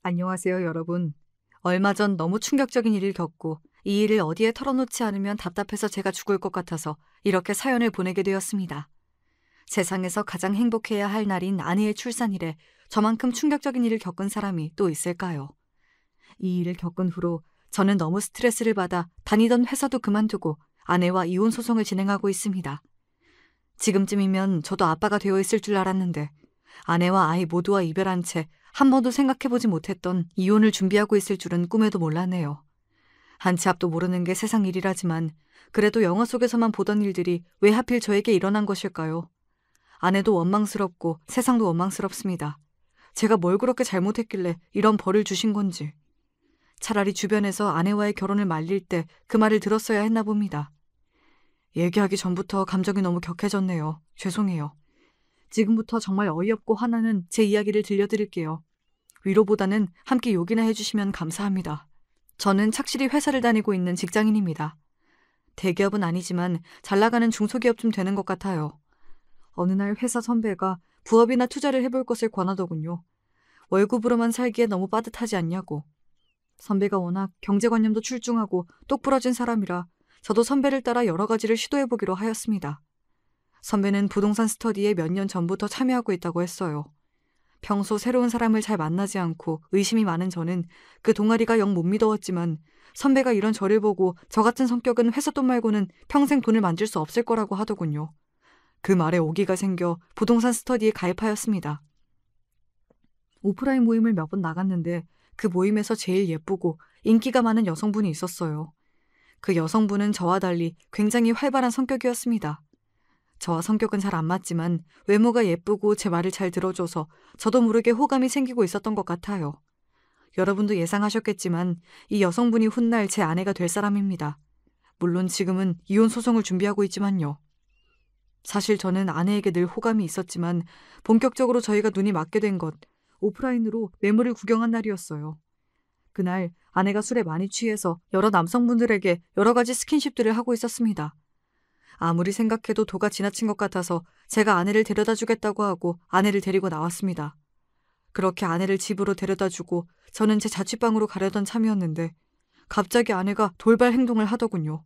안녕하세요, 여러분. 얼마 전 너무 충격적인 일을 겪고 이 일을 어디에 털어놓지 않으면 답답해서 제가 죽을 것 같아서 이렇게 사연을 보내게 되었습니다. 세상에서 가장 행복해야 할 날인 아내의 출산일에 저만큼 충격적인 일을 겪은 사람이 또 있을까요? 이 일을 겪은 후로 저는 너무 스트레스를 받아 다니던 회사도 그만두고 아내와 이혼 소송을 진행하고 있습니다. 지금쯤이면 저도 아빠가 되어 있을 줄 알았는데 아내와 아이 모두와 이별한 채 한 번도 생각해보지 못했던 이혼을 준비하고 있을 줄은 꿈에도 몰랐네요. 한 치 앞도 모르는 게 세상 일이라지만 그래도 영화 속에서만 보던 일들이 왜 하필 저에게 일어난 것일까요? 아내도 원망스럽고 세상도 원망스럽습니다. 제가 뭘 그렇게 잘못했길래 이런 벌을 주신 건지. 차라리 주변에서 아내와의 결혼을 말릴 때 그 말을 들었어야 했나 봅니다. 얘기하기 전부터 감정이 너무 격해졌네요. 죄송해요. 지금부터 정말 어이없고 화나는 제 이야기를 들려드릴게요. 위로보다는 함께 욕이나 해주시면 감사합니다. 저는 착실히 회사를 다니고 있는 직장인입니다. 대기업은 아니지만 잘 나가는 중소기업쯤 되는 것 같아요. 어느 날 회사 선배가 부업이나 투자를 해볼 것을 권하더군요. 월급으로만 살기에 너무 빠듯하지 않냐고. 선배가 워낙 경제관념도 출중하고 똑부러진 사람이라 저도 선배를 따라 여러 가지를 시도해보기로 하였습니다. 선배는 부동산 스터디에 몇 년 전부터 참여하고 있다고 했어요. 평소 새로운 사람을 잘 만나지 않고 의심이 많은 저는 그 동아리가 영 못 믿어왔지만 선배가 이런 저를 보고 저 같은 성격은 회사 돈 말고는 평생 돈을 만질 수 없을 거라고 하더군요. 그 말에 오기가 생겨 부동산 스터디에 가입하였습니다. 오프라인 모임을 몇 번 나갔는데 그 모임에서 제일 예쁘고 인기가 많은 여성분이 있었어요. 그 여성분은 저와 달리 굉장히 활발한 성격이었습니다. 저와 성격은 잘 안 맞지만 외모가 예쁘고 제 말을 잘 들어줘서 저도 모르게 호감이 생기고 있었던 것 같아요. 여러분도 예상하셨겠지만 이 여성분이 훗날 제 아내가 될 사람입니다. 물론 지금은 이혼 소송을 준비하고 있지만요. 사실 저는 아내에게 늘 호감이 있었지만 본격적으로 저희가 눈이 맞게 된 것, 오프라인으로 매물을 구경한 날이었어요. 그날 아내가 술에 많이 취해서 여러 남성분들에게 여러 가지 스킨십들을 하고 있었습니다. 아무리 생각해도 도가 지나친 것 같아서 제가 아내를 데려다 주겠다고 하고 아내를 데리고 나왔습니다. 그렇게 아내를 집으로 데려다 주고 저는 제 자취방으로 가려던 참이었는데 갑자기 아내가 돌발 행동을 하더군요.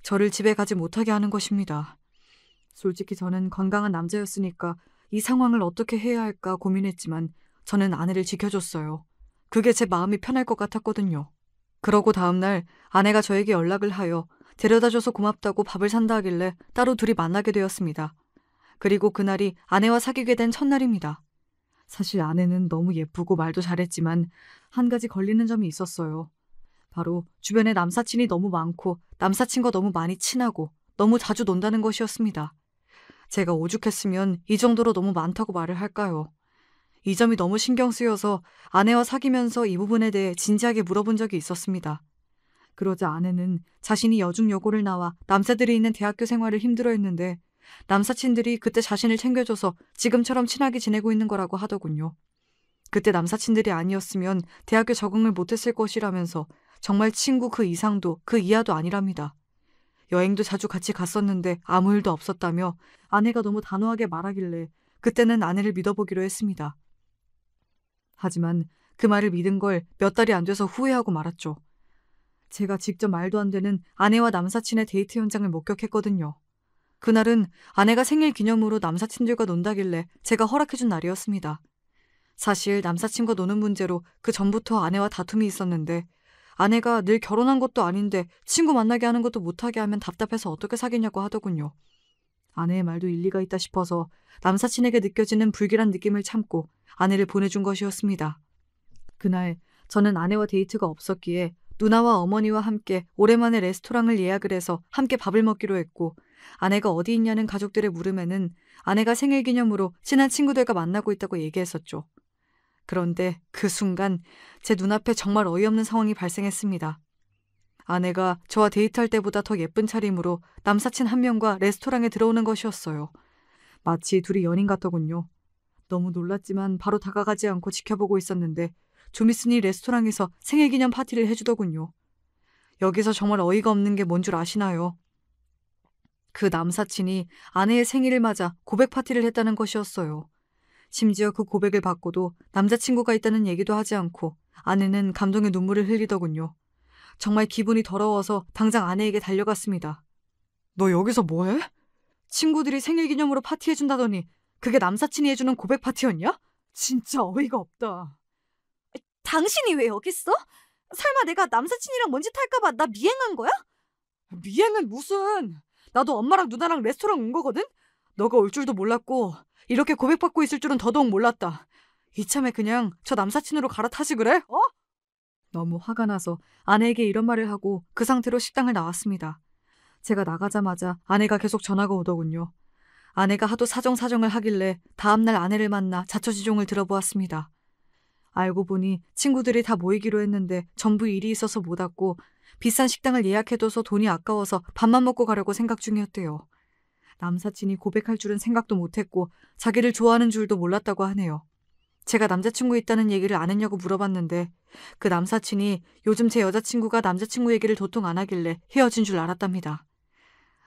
저를 집에 가지 못하게 하는 것입니다. 솔직히 저는 건강한 남자였으니까 이 상황을 어떻게 해야 할까 고민했지만 저는 아내를 지켜줬어요. 그게 제 마음이 편할 것 같았거든요. 그러고 다음날 아내가 저에게 연락을 하여 데려다줘서 고맙다고 밥을 산다 하길래 따로 둘이 만나게 되었습니다. 그리고 그날이 아내와 사귀게 된 첫날입니다. 사실 아내는 너무 예쁘고 말도 잘했지만 한 가지 걸리는 점이 있었어요. 바로 주변에 남사친이 너무 많고 남사친과 너무 많이 친하고 너무 자주 논다는 것이었습니다. 제가 오죽했으면 이 정도로 너무 많다고 말을 할까요? 이 점이 너무 신경 쓰여서 아내와 사귀면서 이 부분에 대해 진지하게 물어본 적이 있었습니다. 그러자 아내는 자신이 여중여고를 나와 남자들이 있는 대학교 생활을 힘들어했는데 남사친들이 그때 자신을 챙겨줘서 지금처럼 친하게 지내고 있는 거라고 하더군요. 그때 남사친들이 아니었으면 대학교 적응을 못했을 것이라면서 정말 친구 그 이상도 그 이하도 아니랍니다. 여행도 자주 같이 갔었는데 아무 일도 없었다며 아내가 너무 단호하게 말하길래 그때는 아내를 믿어보기로 했습니다. 하지만 그 말을 믿은 걸 몇 달이 안 돼서 후회하고 말았죠. 제가 직접 말도 안 되는 아내와 남사친의 데이트 현장을 목격했거든요. 그날은 아내가 생일 기념으로 남사친들과 논다길래 제가 허락해준 날이었습니다. 사실 남사친과 노는 문제로 그 전부터 아내와 다툼이 있었는데 아내가 늘 결혼한 것도 아닌데 친구 만나게 하는 것도 못하게 하면 답답해서 어떻게 사귀냐고 하더군요. 아내의 말도 일리가 있다 싶어서 남사친에게 느껴지는 불길한 느낌을 참고 아내를 보내준 것이었습니다. 그날 저는 아내와 데이트가 없었기에 누나와 어머니와 함께 오랜만에 레스토랑을 예약을 해서 함께 밥을 먹기로 했고 아내가 어디 있냐는 가족들의 물음에는 아내가 생일 기념으로 친한 친구들과 만나고 있다고 얘기했었죠. 그런데 그 순간 제 눈앞에 정말 어이없는 상황이 발생했습니다. 아내가 저와 데이트할 때보다 더 예쁜 차림으로 남사친 한 명과 레스토랑에 들어오는 것이었어요. 마치 둘이 연인 같더군요. 너무 놀랐지만 바로 다가가지 않고 지켜보고 있었는데 좀 있으니 레스토랑에서 생일기념 파티를 해주더군요. 여기서 정말 어이가 없는 게 뭔 줄 아시나요? 그 남사친이 아내의 생일을 맞아 고백 파티를 했다는 것이었어요. 심지어 그 고백을 받고도 남자친구가 있다는 얘기도 하지 않고 아내는 감동의 눈물을 흘리더군요. 정말 기분이 더러워서 당장 아내에게 달려갔습니다. 너 여기서 뭐해? 친구들이 생일 기념으로 파티해준다더니 그게 남사친이 해주는 고백 파티였냐? 진짜 어이가 없다. 당신이 왜 여기 있어? 설마 내가 남사친이랑 뭔 짓 할까봐 나 미행한 거야? 미행은 무슨. 나도 엄마랑 누나랑 레스토랑 온 거거든? 너가 올 줄도 몰랐고 이렇게 고백받고 있을 줄은 더더욱 몰랐다. 이참에 그냥 저 남사친으로 갈아타지 그래? 어? 너무 화가 나서 아내에게 이런 말을 하고 그 상태로 식당을 나왔습니다. 제가 나가자마자 아내가 계속 전화가 오더군요. 아내가 하도 사정사정을 하길래 다음날 아내를 만나 자초지종을 들어보았습니다. 알고 보니 친구들이 다 모이기로 했는데 전부 일이 있어서 못 왔고 비싼 식당을 예약해둬서 돈이 아까워서 밥만 먹고 가려고 생각 중이었대요. 남사친이 고백할 줄은 생각도 못했고 자기를 좋아하는 줄도 몰랐다고 하네요. 제가 남자친구 있다는 얘기를 안 했냐고 물어봤는데 그 남사친이 요즘 제 여자친구가 남자친구 얘기를 도통 안 하길래 헤어진 줄 알았답니다.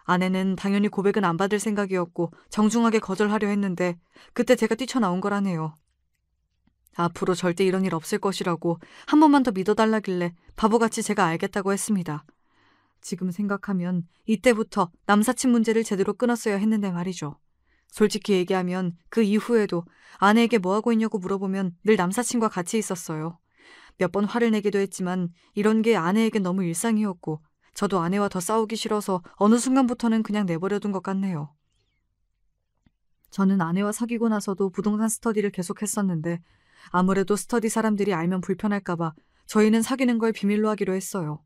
아내는 당연히 고백은 안 받을 생각이었고 정중하게 거절하려 했는데 그때 제가 뛰쳐나온 거라네요. 앞으로 절대 이런 일 없을 것이라고 한 번만 더 믿어달라길래 바보같이 제가 알겠다고 했습니다. 지금 생각하면 이때부터 남사친 문제를 제대로 끊었어야 했는데 말이죠. 솔직히 얘기하면 그 이후에도 아내에게 뭐하고 있냐고 물어보면 늘 남사친과 같이 있었어요. 몇 번 화를 내기도 했지만 이런 게 아내에겐 너무 일상이었고 저도 아내와 더 싸우기 싫어서 어느 순간부터는 그냥 내버려둔 것 같네요. 저는 아내와 사귀고 나서도 부동산 스터디를 계속했었는데 아무래도 스터디 사람들이 알면 불편할까봐 저희는 사귀는 걸 비밀로 하기로 했어요.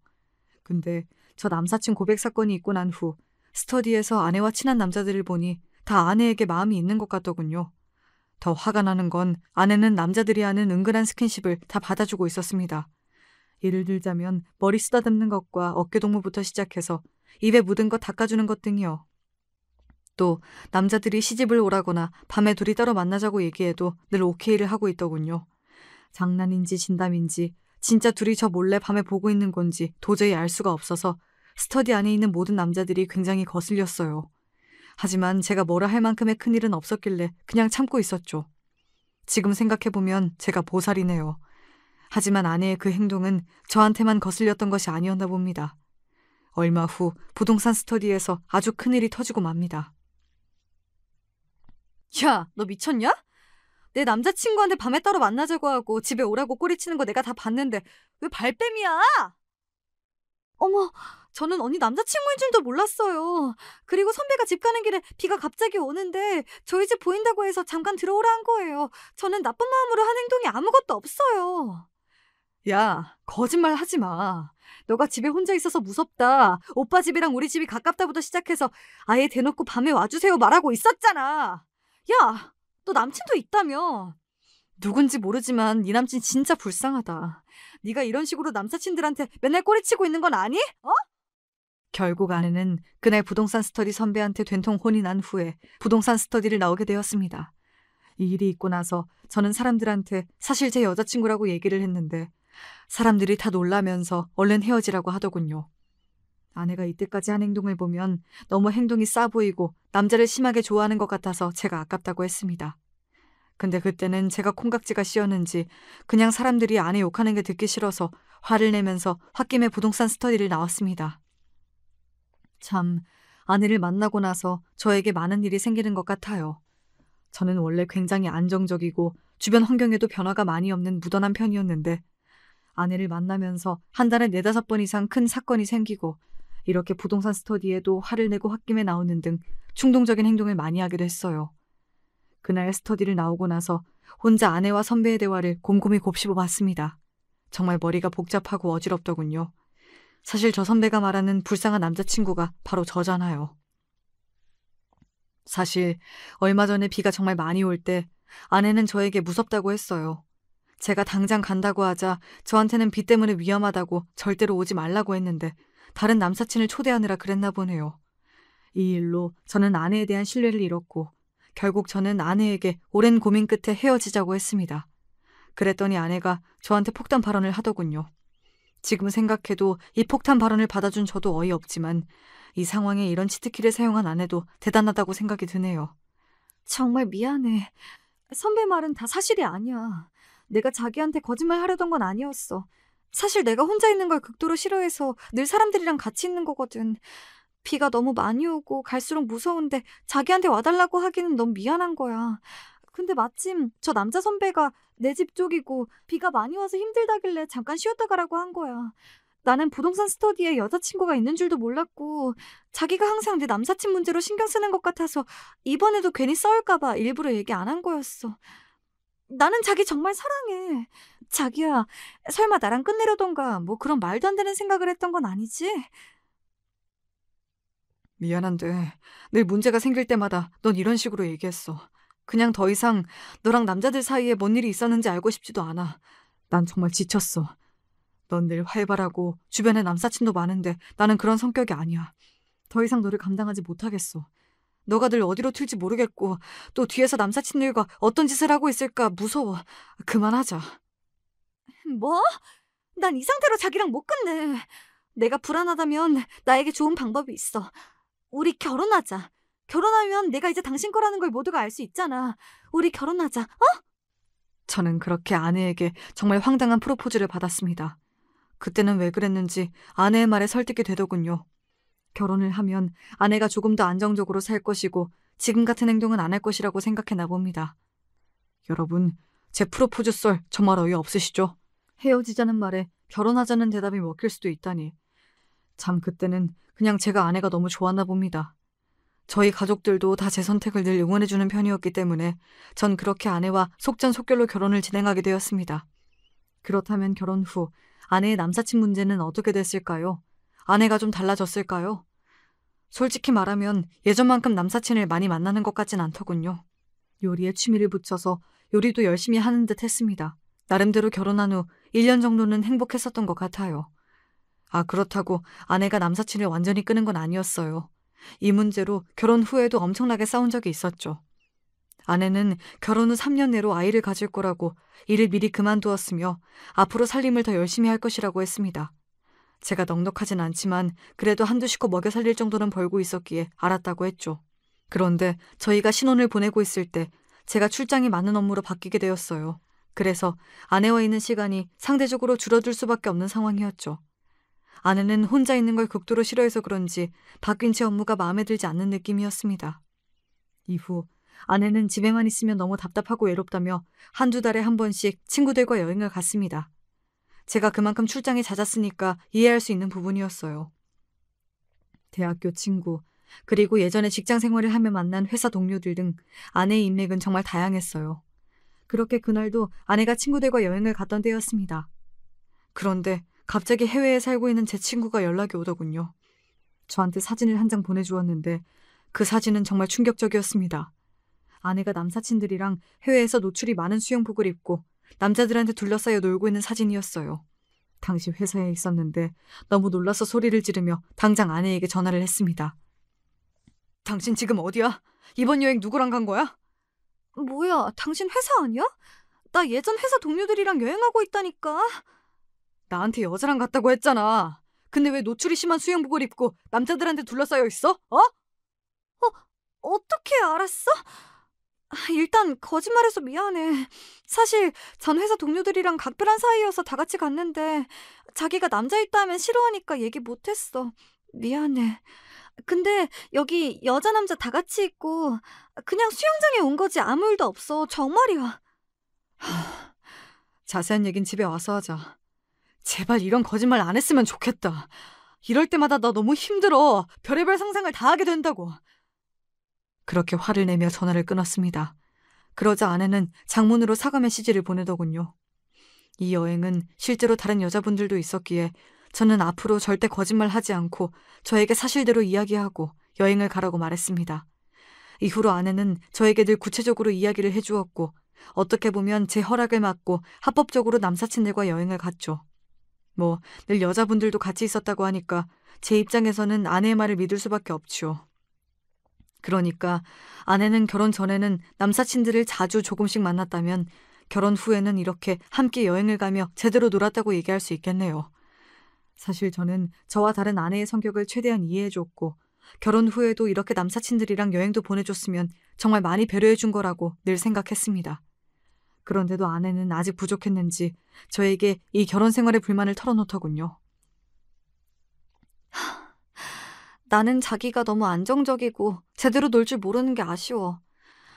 근데 저 남사친 고백 사건이 있고 난 후 스터디에서 아내와 친한 남자들을 보니 다 아내에게 마음이 있는 것 같더군요. 더 화가 나는 건 아내는 남자들이 하는 은근한 스킨십을 다 받아주고 있었습니다. 예를 들자면 머리 쓰다듬는 것과 어깨동무부터 시작해서 입에 묻은 것 닦아주는 것 등이요. 또 남자들이 시집을 오라거나 밤에 둘이 따로 만나자고 얘기해도 늘 오케이를 하고 있더군요. 장난인지 진담인지 진짜 둘이 저 몰래 밤에 보고 있는 건지 도저히 알 수가 없어서 스터디 안에 있는 모든 남자들이 굉장히 거슬렸어요. 하지만 제가 뭐라 할 만큼의 큰일은 없었길래 그냥 참고 있었죠. 지금 생각해보면 제가 보살이네요. 하지만 아내의 그 행동은 저한테만 거슬렸던 것이 아니었나 봅니다. 얼마 후 부동산 스터디에서 아주 큰일이 터지고 맙니다. 야, 너 미쳤냐? 내 남자친구한테 밤에 따로 만나자고 하고 집에 오라고 꼬리치는 거 내가 다 봤는데 왜 발뺌이야? 어머, 저는 언니 남자친구인 줄도 몰랐어요. 그리고 선배가 집 가는 길에 비가 갑자기 오는데 저희 집 보인다고 해서 잠깐 들어오라 한 거예요. 저는 나쁜 마음으로 한 행동이 아무것도 없어요. 야, 거짓말 하지 마. 너가 집에 혼자 있어서 무섭다. 오빠 집이랑 우리 집이 가깝다부터 시작해서 아예 대놓고 밤에 와주세요 말하고 있었잖아. 야, 너 남친도 있다며. 누군지 모르지만 네 남친 진짜 불쌍하다. 네가 이런 식으로 남사친들한테 맨날 꼬리치고 있는 건 아니? 어? 결국 아내는 그날 부동산 스터디 선배한테 된통 혼이 난 후에 부동산 스터디를 나오게 되었습니다. 이 일이 있고 나서 저는 사람들한테 사실 제 여자친구라고 얘기를 했는데 사람들이 다 놀라면서 얼른 헤어지라고 하더군요. 아내가 이때까지 한 행동을 보면 너무 행동이 싸 보이고 남자를 심하게 좋아하는 것 같아서 제가 아깝다고 했습니다. 근데 그때는 제가 콩깍지가 씌었는지 그냥 사람들이 아내 욕하는 게 듣기 싫어서 화를 내면서 홧김에 부동산 스터디를 나왔습니다. 참, 아내를 만나고 나서 저에게 많은 일이 생기는 것 같아요. 저는 원래 굉장히 안정적이고 주변 환경에도 변화가 많이 없는 무던한 편이었는데 아내를 만나면서 한 달에 4-5번 이상 큰 사건이 생기고 이렇게 부동산 스터디에도 화를 내고 홧김에 나오는 등 충동적인 행동을 많이 하게 됐어요. 그날 스터디를 나오고 나서 혼자 아내와 선배의 대화를 곰곰이 곱씹어 봤습니다. 정말 머리가 복잡하고 어지럽더군요. 사실 저 선배가 말하는 불쌍한 남자친구가 바로 저잖아요. 사실 얼마 전에 비가 정말 많이 올 때 아내는 저에게 무섭다고 했어요. 제가 당장 간다고 하자 저한테는 비 때문에 위험하다고 절대로 오지 말라고 했는데 다른 남사친을 초대하느라 그랬나 보네요. 이 일로 저는 아내에 대한 신뢰를 잃었고 결국 저는 아내에게 오랜 고민 끝에 헤어지자고 했습니다. 그랬더니 아내가 저한테 폭탄 발언을 하더군요. 지금 생각해도 이 폭탄 발언을 받아준 저도 어이없지만 이 상황에 이런 치트키를 사용한 아내도 대단하다고 생각이 드네요. 정말 미안해. 선배 말은 다 사실이 아니야. 내가 자기한테 거짓말 하려던 건 아니었어. 사실 내가 혼자 있는 걸 극도로 싫어해서 늘 사람들이랑 같이 있는 거거든. 비가 너무 많이 오고 갈수록 무서운데 자기한테 와달라고 하기는 너무 미안한 거야. 근데 마침 저 남자 선배가 내 집 쪽이고 비가 많이 와서 힘들다길래 잠깐 쉬었다 가라고 한 거야. 나는 부동산 스터디에 여자친구가 있는 줄도 몰랐고 자기가 항상 내 남사친 문제로 신경 쓰는 것 같아서 이번에도 괜히 싸울까 봐 일부러 얘기 안 한 거였어. 나는 자기 정말 사랑해. 자기야, 설마 나랑 끝내려던가 뭐 그런 말도 안 되는 생각을 했던 건 아니지? 미안한데 늘 문제가 생길 때마다 넌 이런 식으로 얘기했어. 그냥 더 이상 너랑 남자들 사이에 뭔 일이 있었는지 알고 싶지도 않아. 난 정말 지쳤어. 넌 늘 활발하고 주변에 남사친도 많은데 나는 그런 성격이 아니야. 더 이상 너를 감당하지 못하겠어. 너가 늘 어디로 튈지 모르겠고 또 뒤에서 남사친들과 어떤 짓을 하고 있을까 무서워. 그만하자. 뭐? 난 이 상태로 자기랑 못 끝내. 내가 불안하다면 나에게 좋은 방법이 있어. 우리 결혼하자. 결혼하면 내가 이제 당신 거라는 걸 모두가 알 수 있잖아. 우리 결혼하자. 어? 저는 그렇게 아내에게 정말 황당한 프로포즈를 받았습니다. 그때는 왜 그랬는지 아내의 말에 설득이 되더군요. 결혼을 하면 아내가 조금 더 안정적으로 살 것이고 지금 같은 행동은 안 할 것이라고 생각했나 봅니다. 여러분, 제 프로포즈 썰 정말 어이없으시죠? 헤어지자는 말에 결혼하자는 대답이 먹힐 수도 있다니. 참 그때는 그냥 제가 아내가 너무 좋았나 봅니다. 저희 가족들도 다 제 선택을 늘 응원해주는 편이었기 때문에 전 그렇게 아내와 속전속결로 결혼을 진행하게 되었습니다. 그렇다면 결혼 후 아내의 남사친 문제는 어떻게 됐을까요? 아내가 좀 달라졌을까요? 솔직히 말하면 예전만큼 남사친을 많이 만나는 것 같진 않더군요. 요리에 취미를 붙여서 요리도 열심히 하는 듯 했습니다. 나름대로 결혼한 후 1년 정도는 행복했었던 것 같아요. 아, 그렇다고 아내가 남사친을 완전히 끄는 건 아니었어요. 이 문제로 결혼 후에도 엄청나게 싸운 적이 있었죠. 아내는 결혼 후 3년 내로 아이를 가질 거라고 일을 미리 그만두었으며 앞으로 살림을 더 열심히 할 것이라고 했습니다. 제가 넉넉하진 않지만 그래도 한두 식구 먹여 살릴 정도는 벌고 있었기에 알았다고 했죠. 그런데 저희가 신혼을 보내고 있을 때 제가 출장이 많은 업무로 바뀌게 되었어요. 그래서 아내와 있는 시간이 상대적으로 줄어들 수밖에 없는 상황이었죠. 아내는 혼자 있는 걸 극도로 싫어해서 그런지 바뀐 제 업무가 마음에 들지 않는 느낌이었습니다. 이후 아내는 집에만 있으면 너무 답답하고 외롭다며 한두 달에 한 번씩 친구들과 여행을 갔습니다. 제가 그만큼 출장이 잦았으니까 이해할 수 있는 부분이었어요. 대학교 친구, 그리고 예전에 직장 생활을 하며 만난 회사 동료들 등 아내의 인맥은 정말 다양했어요. 그렇게 그날도 아내가 친구들과 여행을 갔던 때였습니다. 그런데 갑자기 해외에 살고 있는 제 친구가 연락이 오더군요. 저한테 사진을 한 장 보내주었는데 그 사진은 정말 충격적이었습니다. 아내가 남사친들이랑 해외에서 노출이 많은 수영복을 입고 남자들한테 둘러싸여 놀고 있는 사진이었어요. 당시 회사에 있었는데 너무 놀라서 소리를 지르며 당장 아내에게 전화를 했습니다. 당신 지금 어디야? 이번 여행 누구랑 간 거야? 뭐야, 당신 회사 아니야? 나 예전 회사 동료들이랑 여행하고 있다니까. 나한테 여자랑 갔다고 했잖아. 근데 왜 노출이 심한 수영복을 입고 남자들한테 둘러싸여 있어? 어? 어떻게 알았어? 일단 거짓말해서 미안해. 사실 전 회사 동료들이랑 각별한 사이여서 다 같이 갔는데 자기가 남자 있다 하면 싫어하니까 얘기 못했어. 미안해. 근데 여기 여자 남자 다 같이 있고 그냥 수영장에 온 거지 아무 일도 없어. 정말이야. 자세한 얘긴 집에 와서 하자. 제발 이런 거짓말 안 했으면 좋겠다. 이럴 때마다 나 너무 힘들어. 별의별 상상을 다 하게 된다고. 그렇게 화를 내며 전화를 끊었습니다. 그러자 아내는 장문으로 사과 메시지를 보내더군요. 이 여행은 실제로 다른 여자분들도 있었기에 저는 앞으로 절대 거짓말하지 않고 저에게 사실대로 이야기하고 여행을 가라고 말했습니다. 이후로 아내는 저에게 늘 구체적으로 이야기를 해주었고 어떻게 보면 제 허락을 받고 합법적으로 남사친들과 여행을 갔죠. 늘 여자분들도 같이 있었다고 하니까 제 입장에서는 아내의 말을 믿을 수밖에 없죠. 그러니까 아내는 결혼 전에는 남사친들을 자주 조금씩 만났다면 결혼 후에는 이렇게 함께 여행을 가며 제대로 놀았다고 얘기할 수 있겠네요. 사실 저는 저와 다른 아내의 성격을 최대한 이해해줬고 결혼 후에도 이렇게 남사친들이랑 여행도 보내줬으면 정말 많이 배려해준 거라고 늘 생각했습니다. 그런데도 아내는 아직 부족했는지 저에게 이 결혼 생활의 불만을 털어놓더군요. 나는 자기가 너무 안정적이고 제대로 놀 줄 모르는 게 아쉬워.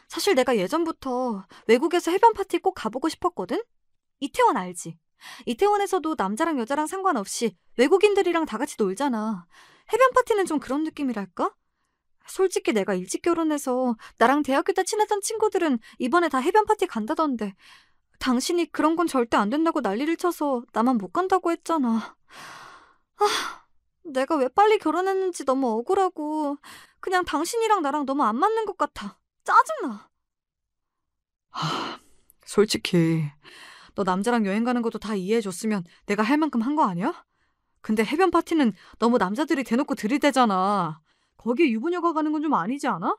사실 내가 예전부터 외국에서 해변 파티 꼭 가보고 싶었거든? 이태원 알지? 이태원에서도 남자랑 여자랑 상관없이 외국인들이랑 다 같이 놀잖아. 해변 파티는 좀 그런 느낌이랄까? 솔직히 내가 일찍 결혼해서 나랑 대학교 때 친했던 친구들은 이번에 다 해변 파티 간다던데 당신이 그런 건 절대 안 된다고 난리를 쳐서 나만 못 간다고 했잖아. 내가 왜 빨리 결혼했는지 너무 억울하고 그냥 당신이랑 나랑 너무 안 맞는 것 같아. 짜증나. 솔직히 너 남자랑 여행 가는 것도 다 이해해줬으면 내가 할 만큼 한 거 아니야? 근데 해변 파티는 너무 남자들이 대놓고 들이대잖아. 거기에 유부녀가 가는 건 좀 아니지 않아?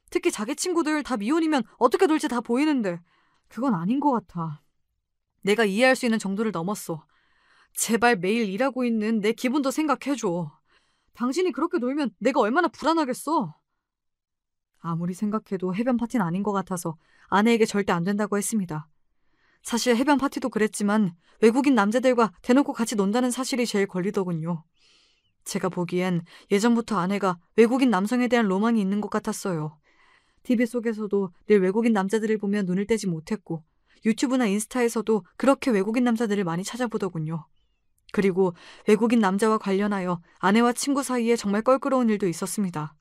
특히 자기 친구들 다 미혼이면 어떻게 놀지 다 보이는데 그건 아닌 것 같아. 내가 이해할 수 있는 정도를 넘었어. 제발 매일 일하고 있는 내 기분도 생각해줘. 당신이 그렇게 놀면 내가 얼마나 불안하겠어. 아무리 생각해도 해변 파티는 아닌 것 같아서 아내에게 절대 안 된다고 했습니다. 사실 해변 파티도 그랬지만 외국인 남자들과 대놓고 같이 논다는 사실이 제일 걸리더군요. 제가 보기엔 예전부터 아내가 외국인 남성에 대한 로망이 있는 것 같았어요. TV 속에서도 늘 외국인 남자들을 보면 눈을 떼지 못했고 유튜브나 인스타에서도 그렇게 외국인 남자들을 많이 찾아보더군요. 그리고 외국인 남자와 관련하여 아내와 친구 사이에 정말 껄끄러운 일도 있었습니다.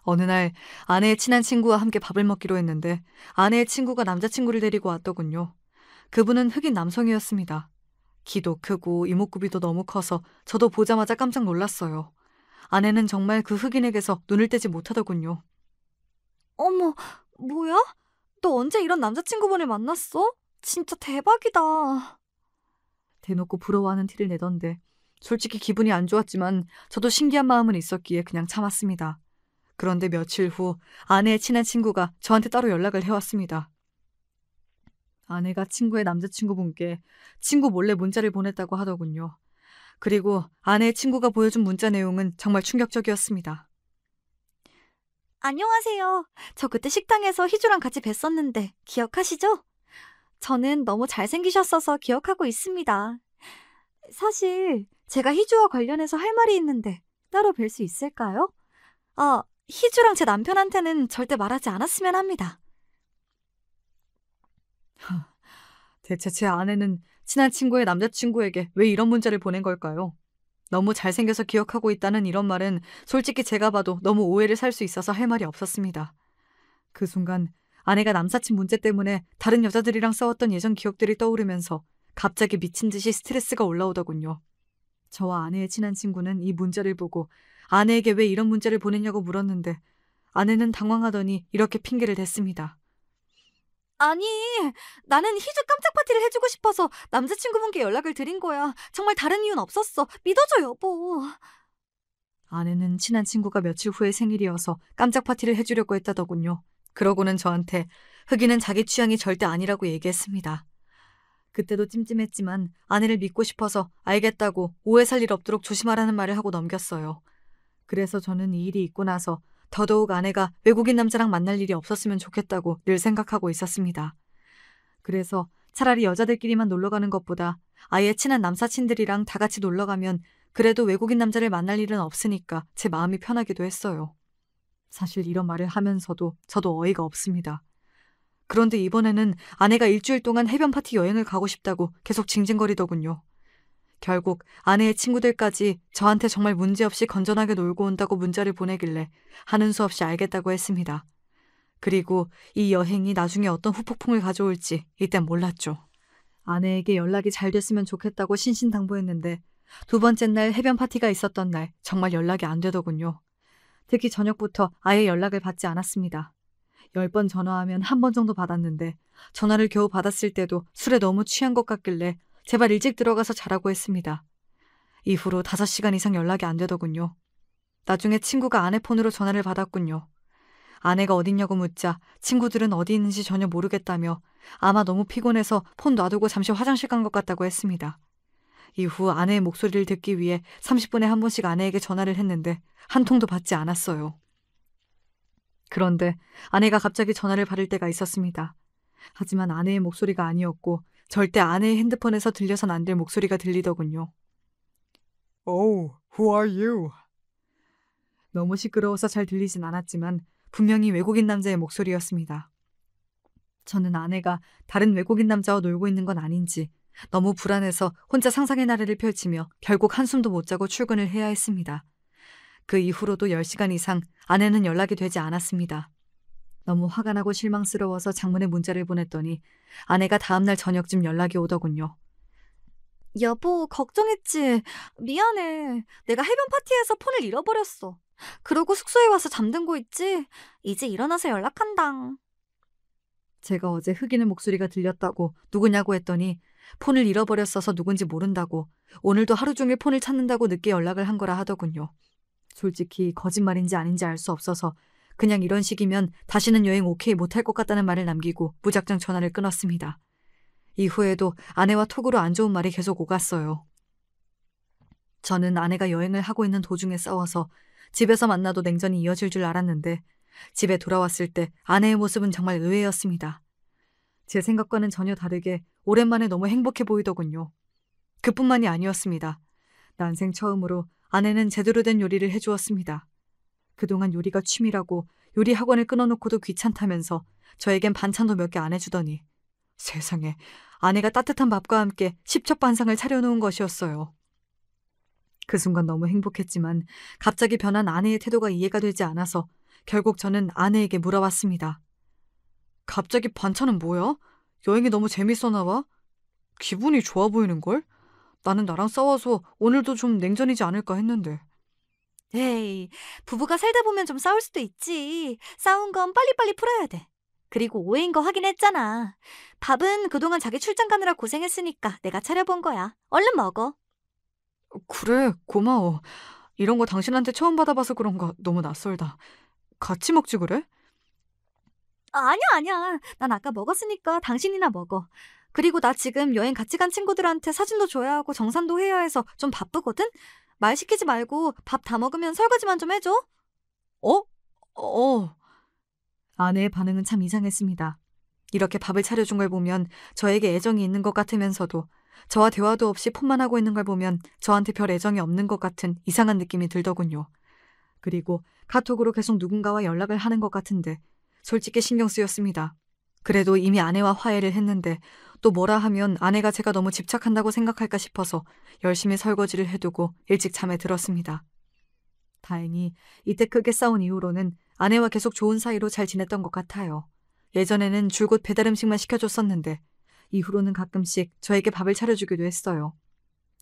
어느 날 아내의 친한 친구와 함께 밥을 먹기로 했는데 아내의 친구가 남자친구를 데리고 왔더군요. 그분은 흑인 남성이었습니다. 키도 크고 이목구비도 너무 커서 저도 보자마자 깜짝 놀랐어요. 아내는 정말 그 흑인에게서 눈을 떼지 못하더군요. 어머, 뭐야? 너 언제 이런 남자친구분을 만났어? 진짜 대박이다. 대놓고 부러워하는 티를 내던데 솔직히 기분이 안 좋았지만 저도 신기한 마음은 있었기에 그냥 참았습니다. 그런데 며칠 후 아내의 친한 친구가 저한테 따로 연락을 해왔습니다. 아내가 친구의 남자친구분께 친구 몰래 문자를 보냈다고 하더군요. 그리고 아내의 친구가 보여준 문자 내용은 정말 충격적이었습니다. 안녕하세요. 저 그때 식당에서 희주랑 같이 뵀었는데 기억하시죠? 저는 너무 잘생기셨어서 기억하고 있습니다. 사실 제가 희주와 관련해서 할 말이 있는데 따로 뵐 수 있을까요? 희주랑 제 남편한테는 절대 말하지 않았으면 합니다. 대체 제 아내는 친한 친구의 남자친구에게 왜 이런 문자를 보낸 걸까요? 너무 잘생겨서 기억하고 있다는 이런 말은 솔직히 제가 봐도 너무 오해를 살 수 있어서 할 말이 없었습니다. 그 순간 아내가 남사친 문제 때문에 다른 여자들이랑 싸웠던 예전 기억들이 떠오르면서 갑자기 미친 듯이 스트레스가 올라오더군요. 저와 아내의 친한 친구는 이 문자를 보고 아내에게 왜 이런 문자를 보냈냐고 물었는데 아내는 당황하더니 이렇게 핑계를 댔습니다. 아니, 나는 희주 깜짝 파티를 해주고 싶어서 남자친구분께 연락을 드린 거야. 정말 다른 이유는 없었어. 믿어줘, 여보. 아내는 친한 친구가 며칠 후에 생일이어서 깜짝 파티를 해주려고 했다더군요. 그러고는 저한테 흑인은 자기 취향이 절대 아니라고 얘기했습니다. 그때도 찜찜했지만 아내를 믿고 싶어서 알겠다고 오해 살 일 없도록 조심하라는 말을 하고 넘겼어요. 그래서 저는 이 일이 있고 나서 더더욱 아내가 외국인 남자랑 만날 일이 없었으면 좋겠다고 늘 생각하고 있었습니다. 그래서 차라리 여자들끼리만 놀러 가는 것보다 아예 친한 남사친들이랑 다 같이 놀러 가면 그래도 외국인 남자를 만날 일은 없으니까 제 마음이 편하기도 했어요. 사실 이런 말을 하면서도 저도 어이가 없습니다. 그런데 이번에는 아내가 일주일 동안 해변 파티 여행을 가고 싶다고 계속 징징거리더군요. 결국 아내의 친구들까지 저한테 정말 문제없이 건전하게 놀고 온다고 문자를 보내길래 하는 수 없이 알겠다고 했습니다. 그리고 이 여행이 나중에 어떤 후폭풍을 가져올지 이땐 몰랐죠. 아내에게 연락이 잘 됐으면 좋겠다고 신신당부했는데 두 번째 날 해변 파티가 있었던 날 정말 연락이 안 되더군요. 특히 저녁부터 아예 연락을 받지 않았습니다. 10번 전화하면 한 번 정도 받았는데 전화를 겨우 받았을 때도 술에 너무 취한 것 같길래 제발 일찍 들어가서 자라고 했습니다. 이후로 5시간 이상 연락이 안 되더군요. 나중에 친구가 아내 폰으로 전화를 받았군요. 아내가 어딨냐고 묻자 친구들은 어디 있는지 전혀 모르겠다며 아마 너무 피곤해서 폰 놔두고 잠시 화장실 간 것 같다고 했습니다. 이후 아내의 목소리를 듣기 위해 30분에 한 번씩 아내에게 전화를 했는데 한 통도 받지 않았어요. 그런데 아내가 갑자기 전화를 받을 때가 있었습니다. 하지만 아내의 목소리가 아니었고 절대 아내의 핸드폰에서 들려선 안 될 목소리가 들리더군요. Oh, who are you? 너무 시끄러워서 잘 들리진 않았지만 분명히 외국인 남자의 목소리였습니다. 저는 아내가 다른 외국인 남자와 놀고 있는 건 아닌지 너무 불안해서 혼자 상상의 나래를 펼치며 결국 한숨도 못 자고 출근을 해야 했습니다. 그 이후로도 10시간 이상 아내는 연락이 되지 않았습니다. 너무 화가 나고 실망스러워서 장문의 문자를 보냈더니 아내가 다음날 저녁쯤 연락이 오더군요. 여보, 걱정했지. 미안해. 내가 해변 파티에서 폰을 잃어버렸어. 그러고 숙소에 와서 잠든 거 있지? 이제 일어나서 연락한당. 제가 어제 흑인의 목소리가 들렸다고 누구냐고 했더니 폰을 잃어버렸어서 누군지 모른다고 오늘도 하루 종일 폰을 찾는다고 늦게 연락을 한 거라 하더군요. 솔직히 거짓말인지 아닌지 알 수 없어서 그냥 이런 식이면 다시는 여행 오케이 못할 것 같다는 말을 남기고 무작정 전화를 끊었습니다. 이후에도 아내와 톡으로 안 좋은 말이 계속 오갔어요. 저는 아내가 여행을 하고 있는 도중에 싸워서 집에서 만나도 냉전이 이어질 줄 알았는데 집에 돌아왔을 때 아내의 모습은 정말 의외였습니다. 제 생각과는 전혀 다르게 오랜만에 너무 행복해 보이더군요. 그뿐만이 아니었습니다. 난생 처음으로 아내는 제대로 된 요리를 해주었습니다. 그동안 요리가 취미라고 요리 학원을 끊어놓고도 귀찮다면서 저에겐 반찬도 몇 개 안 해주더니 세상에 아내가 따뜻한 밥과 함께 십첩반상을 차려놓은 것이었어요. 그 순간 너무 행복했지만 갑자기 변한 아내의 태도가 이해가 되지 않아서 결국 저는 아내에게 물어봤습니다. 갑자기 반찬은 뭐야? 여행이 너무 재밌었나 봐? 기분이 좋아 보이는걸? 나는 나랑 싸워서 오늘도 좀 냉전이지 않을까 했는데. 에이, 부부가 살다 보면 좀 싸울 수도 있지. 싸운 건 빨리빨리 풀어야 돼. 그리고 오해인 거 확인했잖아. 밥은 그동안 자기 출장 가느라 고생했으니까 내가 차려본 거야. 얼른 먹어. 그래, 고마워. 이런 거 당신한테 처음 받아봐서 그런가 너무 낯설다. 같이 먹지 그래? 아니야. 난 아까 먹었으니까 당신이나 먹어. 그리고 나 지금 여행 같이 간 친구들한테 사진도 줘야 하고 정산도 해야 해서 좀 바쁘거든? 말 시키지 말고 밥 다 먹으면 설거지만 좀 해줘. 아내의 반응은 참 이상했습니다. 이렇게 밥을 차려준 걸 보면 저에게 애정이 있는 것 같으면서도 저와 대화도 없이 폰만 하고 있는 걸 보면 저한테 별 애정이 없는 것 같은 이상한 느낌이 들더군요. 그리고 카톡으로 계속 누군가와 연락을 하는 것 같은데 솔직히 신경 쓰였습니다. 그래도 이미 아내와 화해를 했는데 또 뭐라 하면 아내가 제가 너무 집착한다고 생각할까 싶어서 열심히 설거지를 해두고 일찍 잠에 들었습니다. 다행히 이때 크게 싸운 이후로는 아내와 계속 좋은 사이로 잘 지냈던 것 같아요. 예전에는 줄곧 배달 음식만 시켜줬었는데 이후로는 가끔씩 저에게 밥을 차려주기도 했어요.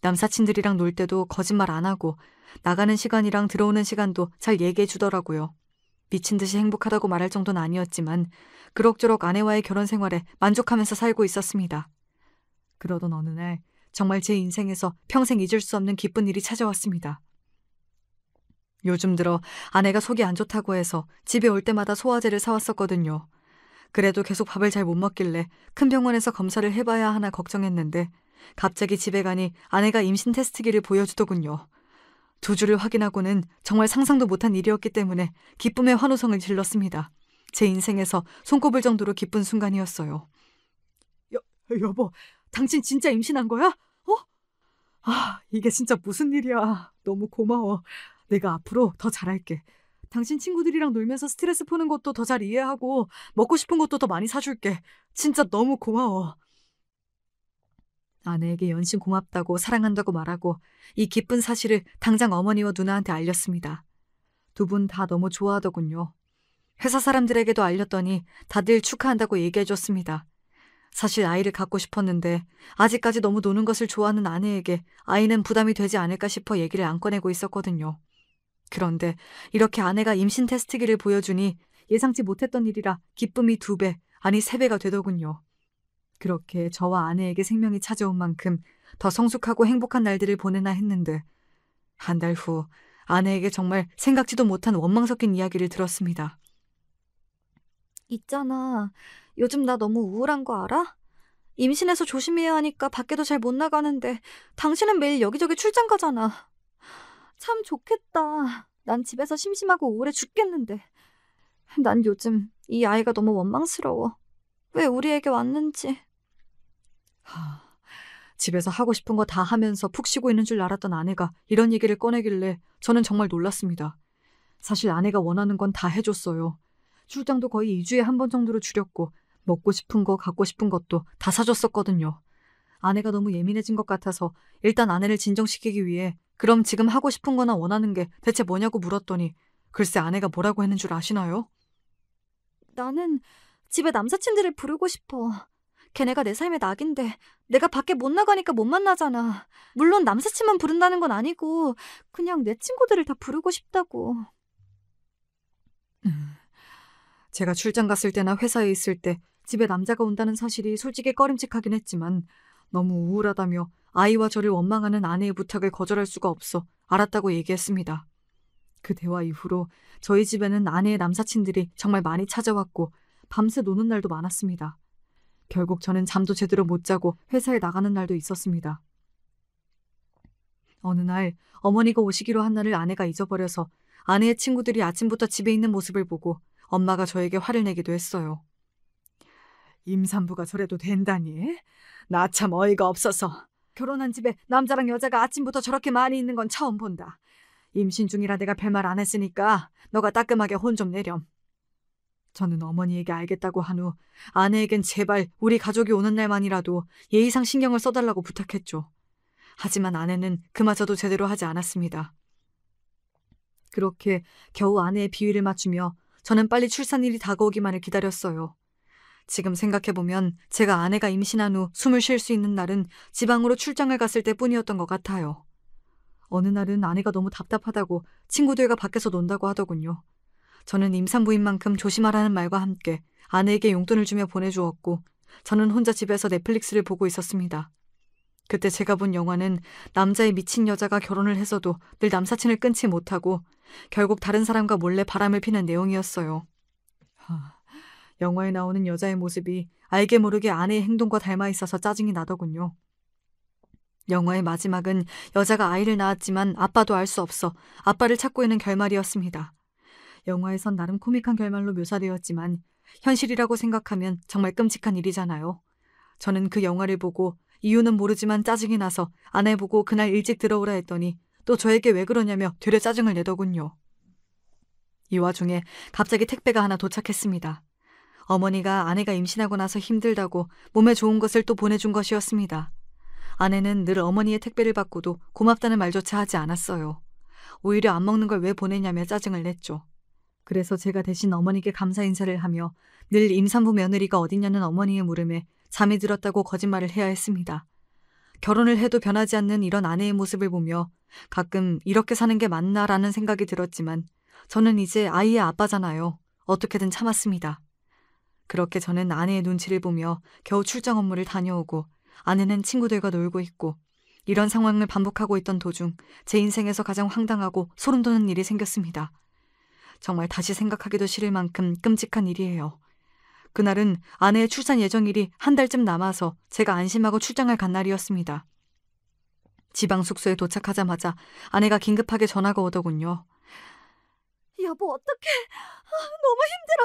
남사친들이랑 놀 때도 거짓말 안 하고 나가는 시간이랑 들어오는 시간도 잘 얘기해 주더라고요. 미친 듯이 행복하다고 말할 정도는 아니었지만 그럭저럭 아내와의 결혼 생활에 만족하면서 살고 있었습니다. 그러던 어느 날 정말 제 인생에서 평생 잊을 수 없는 기쁜 일이 찾아왔습니다. 요즘 들어 아내가 속이 안 좋다고 해서 집에 올 때마다 소화제를 사왔었거든요. 그래도 계속 밥을 잘 못 먹길래 큰 병원에서 검사를 해봐야 하나 걱정했는데 갑자기 집에 가니 아내가 임신 테스트기를 보여주더군요. 2주를 확인하고는 정말 상상도 못한 일이었기 때문에 기쁨의 환호성을 질렀습니다. 제 인생에서 손꼽을 정도로 기쁜 순간이었어요. 여보, 당신 진짜 임신한 거야? 이게 진짜 무슨 일이야. 너무 고마워. 내가 앞으로 더 잘할게. 당신 친구들이랑 놀면서 스트레스 푸는 것도 더 잘 이해하고 먹고 싶은 것도 더 많이 사줄게. 진짜 너무 고마워. 아내에게 연신 고맙다고 사랑한다고 말하고 이 기쁜 사실을 당장 어머니와 누나한테 알렸습니다. 2분 다 너무 좋아하더군요. 회사 사람들에게도 알렸더니 다들 축하한다고 얘기해줬습니다. 사실 아이를 갖고 싶었는데 아직까지 너무 노는 것을 좋아하는 아내에게 아이는 부담이 되지 않을까 싶어 얘기를 안 꺼내고 있었거든요. 그런데 이렇게 아내가 임신 테스트기를 보여주니 예상치 못했던 일이라 기쁨이 2배, 아니 3배가 되더군요. 그렇게 저와 아내에게 생명이 찾아온 만큼 더 성숙하고 행복한 날들을 보내나 했는데 한 달 후 아내에게 정말 생각지도 못한 원망 섞인 이야기를 들었습니다. 있잖아, 요즘 나 너무 우울한 거 알아? 임신해서 조심해야 하니까 밖에도 잘 못 나가는데 당신은 매일 여기저기 출장 가잖아. 참 좋겠다. 난 집에서 심심하고 우울해 죽겠는데. 난 요즘 이 아이가 너무 원망스러워. 왜 우리에게 왔는지. 집에서 하고 싶은 거 다 하면서 푹 쉬고 있는 줄 알았던 아내가 이런 얘기를 꺼내길래 저는 정말 놀랐습니다. 사실 아내가 원하는 건 다 해줬어요. 출장도 거의 2주에 한 번 정도로 줄였고 먹고 싶은 거 갖고 싶은 것도 다 사줬었거든요. 아내가 너무 예민해진 것 같아서 일단 아내를 진정시키기 위해 그럼 지금 하고 싶은 거나 원하는 게 대체 뭐냐고 물었더니 글쎄 아내가 뭐라고 했는 줄 아시나요? 나는 집에 남사친들을 부르고 싶어. 걔네가 내 삶의 낙인데 내가 밖에 못 나가니까 못 만나잖아. 물론 남사친만 부른다는 건 아니고 그냥 내 친구들을 다 부르고 싶다고. 제가 출장 갔을 때나 회사에 있을 때 집에 남자가 온다는 사실이 솔직히 꺼림칙하긴 했지만 너무 우울하다며 아이와 저를 원망하는 아내의 부탁을 거절할 수가 없어 알았다고 얘기했습니다. 그 대화 이후로 저희 집에는 아내의 남사친들이 정말 많이 찾아왔고 밤새 노는 날도 많았습니다. 결국 저는 잠도 제대로 못 자고 회사에 나가는 날도 있었습니다. 어느 날 어머니가 오시기로 한 날을 아내가 잊어버려서 아내의 친구들이 아침부터 집에 있는 모습을 보고 엄마가 저에게 화를 내기도 했어요. 임산부가 저래도 된다니? 나 참 어이가 없어서. 결혼한 집에 남자랑 여자가 아침부터 저렇게 많이 있는 건 처음 본다. 임신 중이라 내가 별말 안 했으니까 너가 따끔하게 혼 좀 내렴. 저는 어머니에게 알겠다고 한 후 아내에겐 제발 우리 가족이 오는 날만이라도 예의상 신경을 써달라고 부탁했죠. 하지만 아내는 그마저도 제대로 하지 않았습니다. 그렇게 겨우 아내의 비위를 맞추며 저는 빨리 출산일이 다가오기만을 기다렸어요. 지금 생각해보면 제가 아내가 임신한 후 숨을 쉴 수 있는 날은 지방으로 출장을 갔을 때뿐이었던 것 같아요. 어느 날은 아내가 너무 답답하다고 친구들과 밖에서 논다고 하더군요. 저는 임산부인 만큼 조심하라는 말과 함께 아내에게 용돈을 주며 보내주었고 저는 혼자 집에서 넷플릭스를 보고 있었습니다. 그때 제가 본 영화는 남자의 미친 여자가 결혼을 해서도 늘 남사친을 끊지 못하고 결국 다른 사람과 몰래 바람을 피는 내용이었어요. 영화에 나오는 여자의 모습이 알게 모르게 아내의 행동과 닮아 있어서 짜증이 나더군요. 영화의 마지막은 여자가 아이를 낳았지만 아빠도 알 수 없어 아빠를 찾고 있는 결말이었습니다. 영화에선 나름 코믹한 결말로 묘사되었지만 현실이라고 생각하면 정말 끔찍한 일이잖아요. 저는 그 영화를 보고 이유는 모르지만 짜증이 나서 아내 보고 그날 일찍 들어오라 했더니 또 저에게 왜 그러냐며 되려 짜증을 내더군요. 이 와중에 갑자기 택배가 하나 도착했습니다. 어머니가 아내가 임신하고 나서 힘들다고 몸에 좋은 것을 또 보내준 것이었습니다. 아내는 늘 어머니의 택배를 받고도 고맙다는 말조차 하지 않았어요. 오히려 안 먹는 걸 왜 보내냐며 짜증을 냈죠. 그래서 제가 대신 어머니께 감사 인사를 하며 늘 임산부 며느리가 어딨냐는 어머니의 물음에 잠이 들었다고 거짓말을 해야 했습니다. 결혼을 해도 변하지 않는 이런 아내의 모습을 보며 가끔 이렇게 사는 게 맞나라는 생각이 들었지만 저는 이제 아이의 아빠잖아요. 어떻게든 참았습니다. 그렇게 저는 아내의 눈치를 보며 겨우 출장 업무를 다녀오고 아내는 친구들과 놀고 있고 이런 상황을 반복하고 있던 도중 제 인생에서 가장 황당하고 소름 돋는 일이 생겼습니다. 정말 다시 생각하기도 싫을 만큼 끔찍한 일이에요. 그날은 아내의 출산 예정일이 한 달쯤 남아서 제가 안심하고 출장을 간 날이었습니다. 지방 숙소에 도착하자마자 아내가 긴급하게 전화가 오더군요. 여보 어떡해. 너무 힘들어.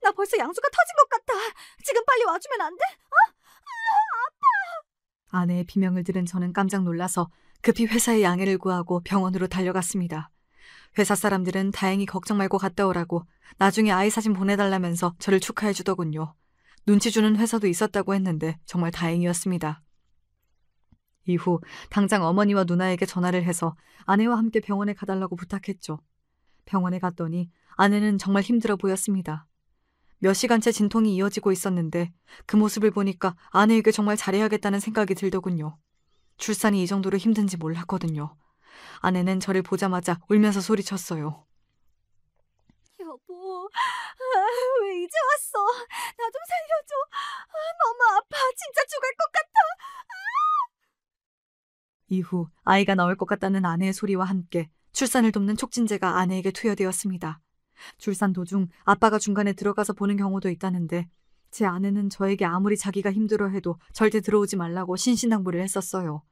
나 벌써 양수가 터진 것 같아. 지금 빨리 와주면 안 돼? 아파. 아내의 비명을 들은 저는 깜짝 놀라서 급히 회사에 양해를 구하고 병원으로 달려갔습니다. 회사 사람들은 다행히 걱정 말고 갔다 오라고 나중에 아이 사진 보내달라면서 저를 축하해 주더군요. 눈치 주는 회사도 있었다고 했는데 정말 다행이었습니다. 이후 당장 어머니와 누나에게 전화를 해서 아내와 함께 병원에 가달라고 부탁했죠. 병원에 갔더니 아내는 정말 힘들어 보였습니다. 몇 시간째 진통이 이어지고 있었는데 그 모습을 보니까 아내에게 정말 잘해야겠다는 생각이 들더군요. 출산이 이 정도로 힘든지 몰랐거든요. 아내는 저를 보자마자 울면서 소리쳤어요. 여보, 왜 이제 왔어? 나 좀 살려줘. 너무 아파. 진짜 죽을 것 같아. 이후 아이가 나올 것 같다는 아내의 소리와 함께 출산을 돕는 촉진제가 아내에게 투여되었습니다. 출산 도중 아빠가 중간에 들어가서 보는 경우도 있다는데 제 아내는 저에게 아무리 자기가 힘들어해도 절대 들어오지 말라고 신신당부를 했었어요.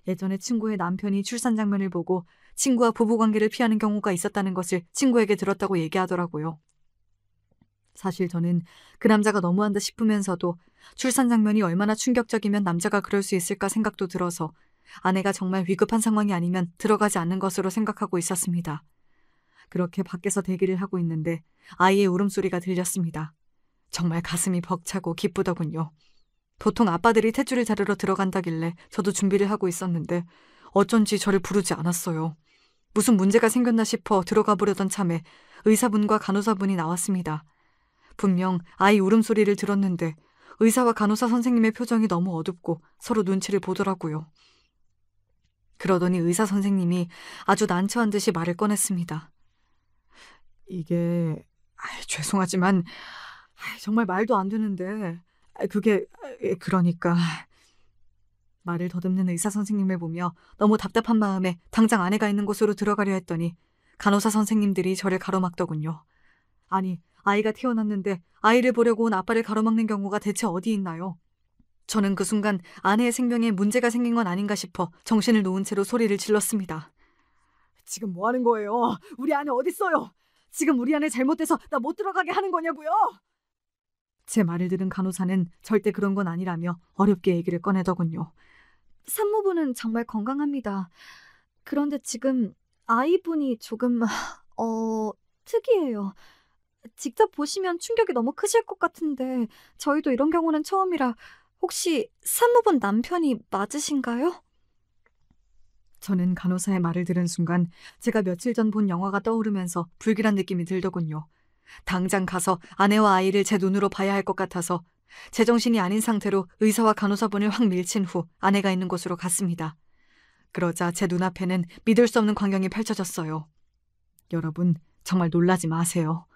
예전에 친구의 남편이 출산 장면을 보고 친구와 부부관계를 피하는 경우가 있었다는 것을 친구에게 들었다고 얘기하더라고요. 사실 저는 그 남자가 너무한다 싶으면서도 출산 장면이 얼마나 충격적이면 남자가 그럴 수 있을까 생각도 들어서 아내가 정말 위급한 상황이 아니면 들어가지 않는 것으로 생각하고 있었습니다. 그렇게 밖에서 대기를 하고 있는데 아이의 울음소리가 들렸습니다. 정말 가슴이 벅차고 기쁘더군요. 보통 아빠들이 탯줄을 자르러 들어간다길래 저도 준비를 하고 있었는데 어쩐지 저를 부르지 않았어요. 무슨 문제가 생겼나 싶어 들어가 보려던 참에 의사분과 간호사분이 나왔습니다. 분명 아이 울음소리를 들었는데 의사와 간호사 선생님의 표정이 너무 어둡고 서로 눈치를 보더라고요. 그러더니 의사 선생님이 아주 난처한 듯이 말을 꺼냈습니다. 이게 죄송하지만 정말 말도 안 되는데 그게 그러니까 말을 더듬는 의사 선생님을 보며 너무 답답한 마음에 당장 아내가 있는 곳으로 들어가려 했더니 간호사 선생님들이 저를 가로막더군요. 아니, 아이가 태어났는데 아이를 보려고 온 아빠를 가로막는 경우가 대체 어디 있나요? 저는 그 순간 아내의 생명에 문제가 생긴 건 아닌가 싶어 정신을 놓은 채로 소리를 질렀습니다. 지금 뭐 하는 거예요? 우리 아내 어딨어요? 지금 우리 아내 잘못돼서 나 못 들어가게 하는 거냐고요? 제 말을 들은 간호사는 절대 그런 건 아니라며 어렵게 얘기를 꺼내더군요. 산모분은 정말 건강합니다. 그런데 지금 아이분이 조금 특이해요. 직접 보시면 충격이 너무 크실 것 같은데 저희도 이런 경우는 처음이라 혹시 산모분 남편이 맞으신가요? 저는 간호사의 말을 들은 순간 제가 며칠 전 본 영화가 떠오르면서 불길한 느낌이 들더군요. 당장 가서 아내와 아이를 제 눈으로 봐야 할 것 같아서 제정신이 아닌 상태로 의사와 간호사분을 확 밀친 후 아내가 있는 곳으로 갔습니다. 그러자 제 눈앞에는 믿을 수 없는 광경이 펼쳐졌어요. 여러분, 정말 놀라지 마세요.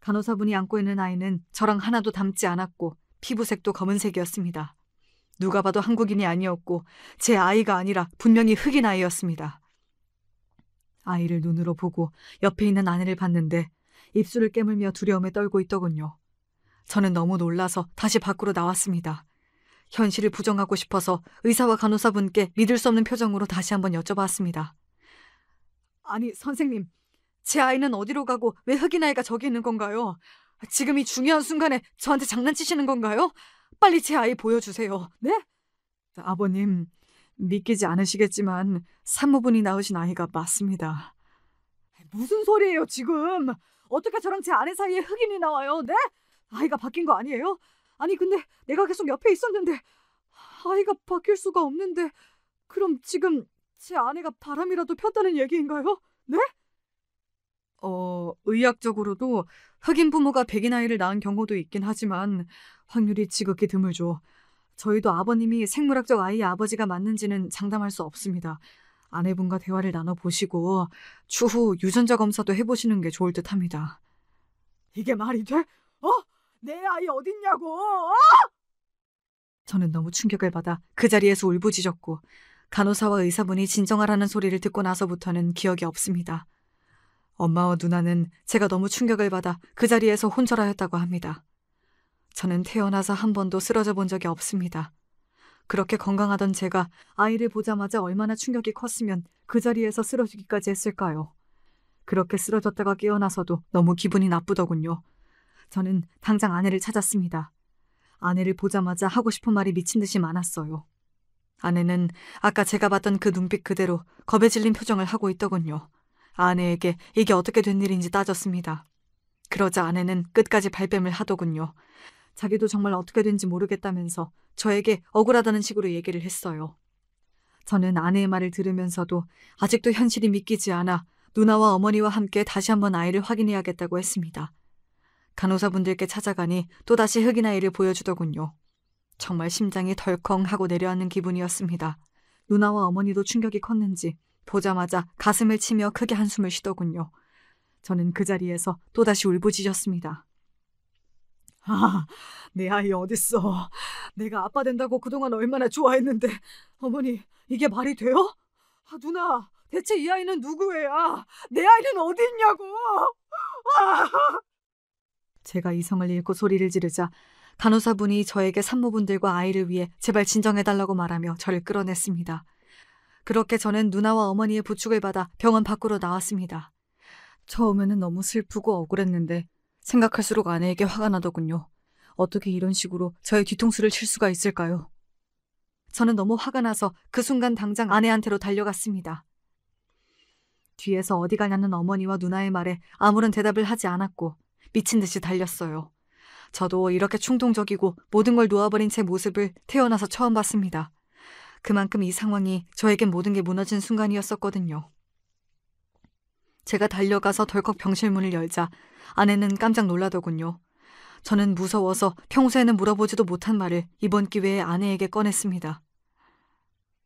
간호사분이 안고 있는 아이는 저랑 하나도 닮지 않았고 피부색도 검은색이었습니다. 누가 봐도 한국인이 아니었고 제 아이가 아니라 분명히 흑인 아이였습니다. 아이를 눈으로 보고 옆에 있는 아내를 봤는데 입술을 깨물며 두려움에 떨고 있더군요. 저는 너무 놀라서 다시 밖으로 나왔습니다. 현실을 부정하고 싶어서 의사와 간호사분께 믿을 수 없는 표정으로 다시 한번 여쭤봤습니다. 아니, 선생님, 제 아이는 어디로 가고 왜 흑인 아이가 저기 있는 건가요? 지금 이 중요한 순간에 저한테 장난치시는 건가요? 빨리 제 아이 보여주세요. 네? 아버님, 믿기지 않으시겠지만 산모분이 낳으신 아이가 맞습니다. 무슨 소리예요, 지금? 어떻게 저랑 제 아내 사이에 흑인이 나와요? 네? 아이가 바뀐 거 아니에요? 아니, 근데 내가 계속 옆에 있었는데 아이가 바뀔 수가 없는데 그럼 지금 제 아내가 바람이라도 폈다는 얘기인가요? 네? 의학적으로도 흑인 부모가 백인 아이를 낳은 경우도 있긴 하지만 확률이 지극히 드물죠. 저희도 아버님이 생물학적 아이의 아버지가 맞는지는 장담할 수 없습니다. 아내분과 대화를 나눠보시고 추후 유전자 검사도 해보시는 게 좋을 듯 합니다. 이게 말이 돼? 내 아이 어딨냐고! 저는 너무 충격을 받아 그 자리에서 울부짖었고 간호사와 의사분이 진정하라는 소리를 듣고 나서부터는 기억이 없습니다. 엄마와 누나는 제가 너무 충격을 받아 그 자리에서 혼절하였다고 합니다. 저는 태어나서 한 번도 쓰러져 본 적이 없습니다. 그렇게 건강하던 제가 아이를 보자마자 얼마나 충격이 컸으면 그 자리에서 쓰러지기까지 했을까요? 그렇게 쓰러졌다가 깨어나서도 너무 기분이 나쁘더군요. 저는 당장 아내를 찾았습니다. 아내를 보자마자 하고 싶은 말이 미친 듯이 많았어요. 아내는 아까 제가 봤던 그 눈빛 그대로 겁에 질린 표정을 하고 있더군요. 아내에게 이게 어떻게 된 일인지 따졌습니다. 그러자 아내는 끝까지 발뺌을 하더군요. 자기도 정말 어떻게 된지 모르겠다면서 저에게 억울하다는 식으로 얘기를 했어요. 저는 아내의 말을 들으면서도 아직도 현실이 믿기지 않아 누나와 어머니와 함께 다시 한번 아이를 확인해야겠다고 했습니다. 간호사분들께 찾아가니 또다시 흑인 아이를 보여주더군요. 정말 심장이 덜컹하고 내려앉는 기분이었습니다. 누나와 어머니도 충격이 컸는지 보자마자 가슴을 치며 크게 한숨을 쉬더군요. 저는 그 자리에서 또다시 울부짖었습니다. 내 아이 어딨어. 내가 아빠 된다고 그동안 얼마나 좋아했는데. 어머니, 이게 말이 돼요? 누나, 대체 이 아이는 누구 애야? 내 아이는 어디 있냐고. 제가 이성을 잃고 소리를 지르자 간호사분이 저에게 산모분들과 아이를 위해 제발 진정해달라고 말하며 저를 끌어냈습니다. 그렇게 저는 누나와 어머니의 부축을 받아 병원 밖으로 나왔습니다. 처음에는 너무 슬프고 억울했는데 생각할수록 아내에게 화가 나더군요. 어떻게 이런 식으로 저의 뒤통수를 칠 수가 있을까요? 저는 너무 화가 나서 그 순간 당장 아내한테로 달려갔습니다. 뒤에서 어디 가냐는 어머니와 누나의 말에 아무런 대답을 하지 않았고 미친 듯이 달렸어요. 저도 이렇게 충동적이고 모든 걸 놓아버린 제 모습을 태어나서 처음 봤습니다. 그만큼 이 상황이 저에겐 모든 게 무너진 순간이었었거든요. 제가 달려가서 덜컥 병실 문을 열자 아내는 깜짝 놀라더군요. 저는 무서워서 평소에는 물어보지도 못한 말을 이번 기회에 아내에게 꺼냈습니다.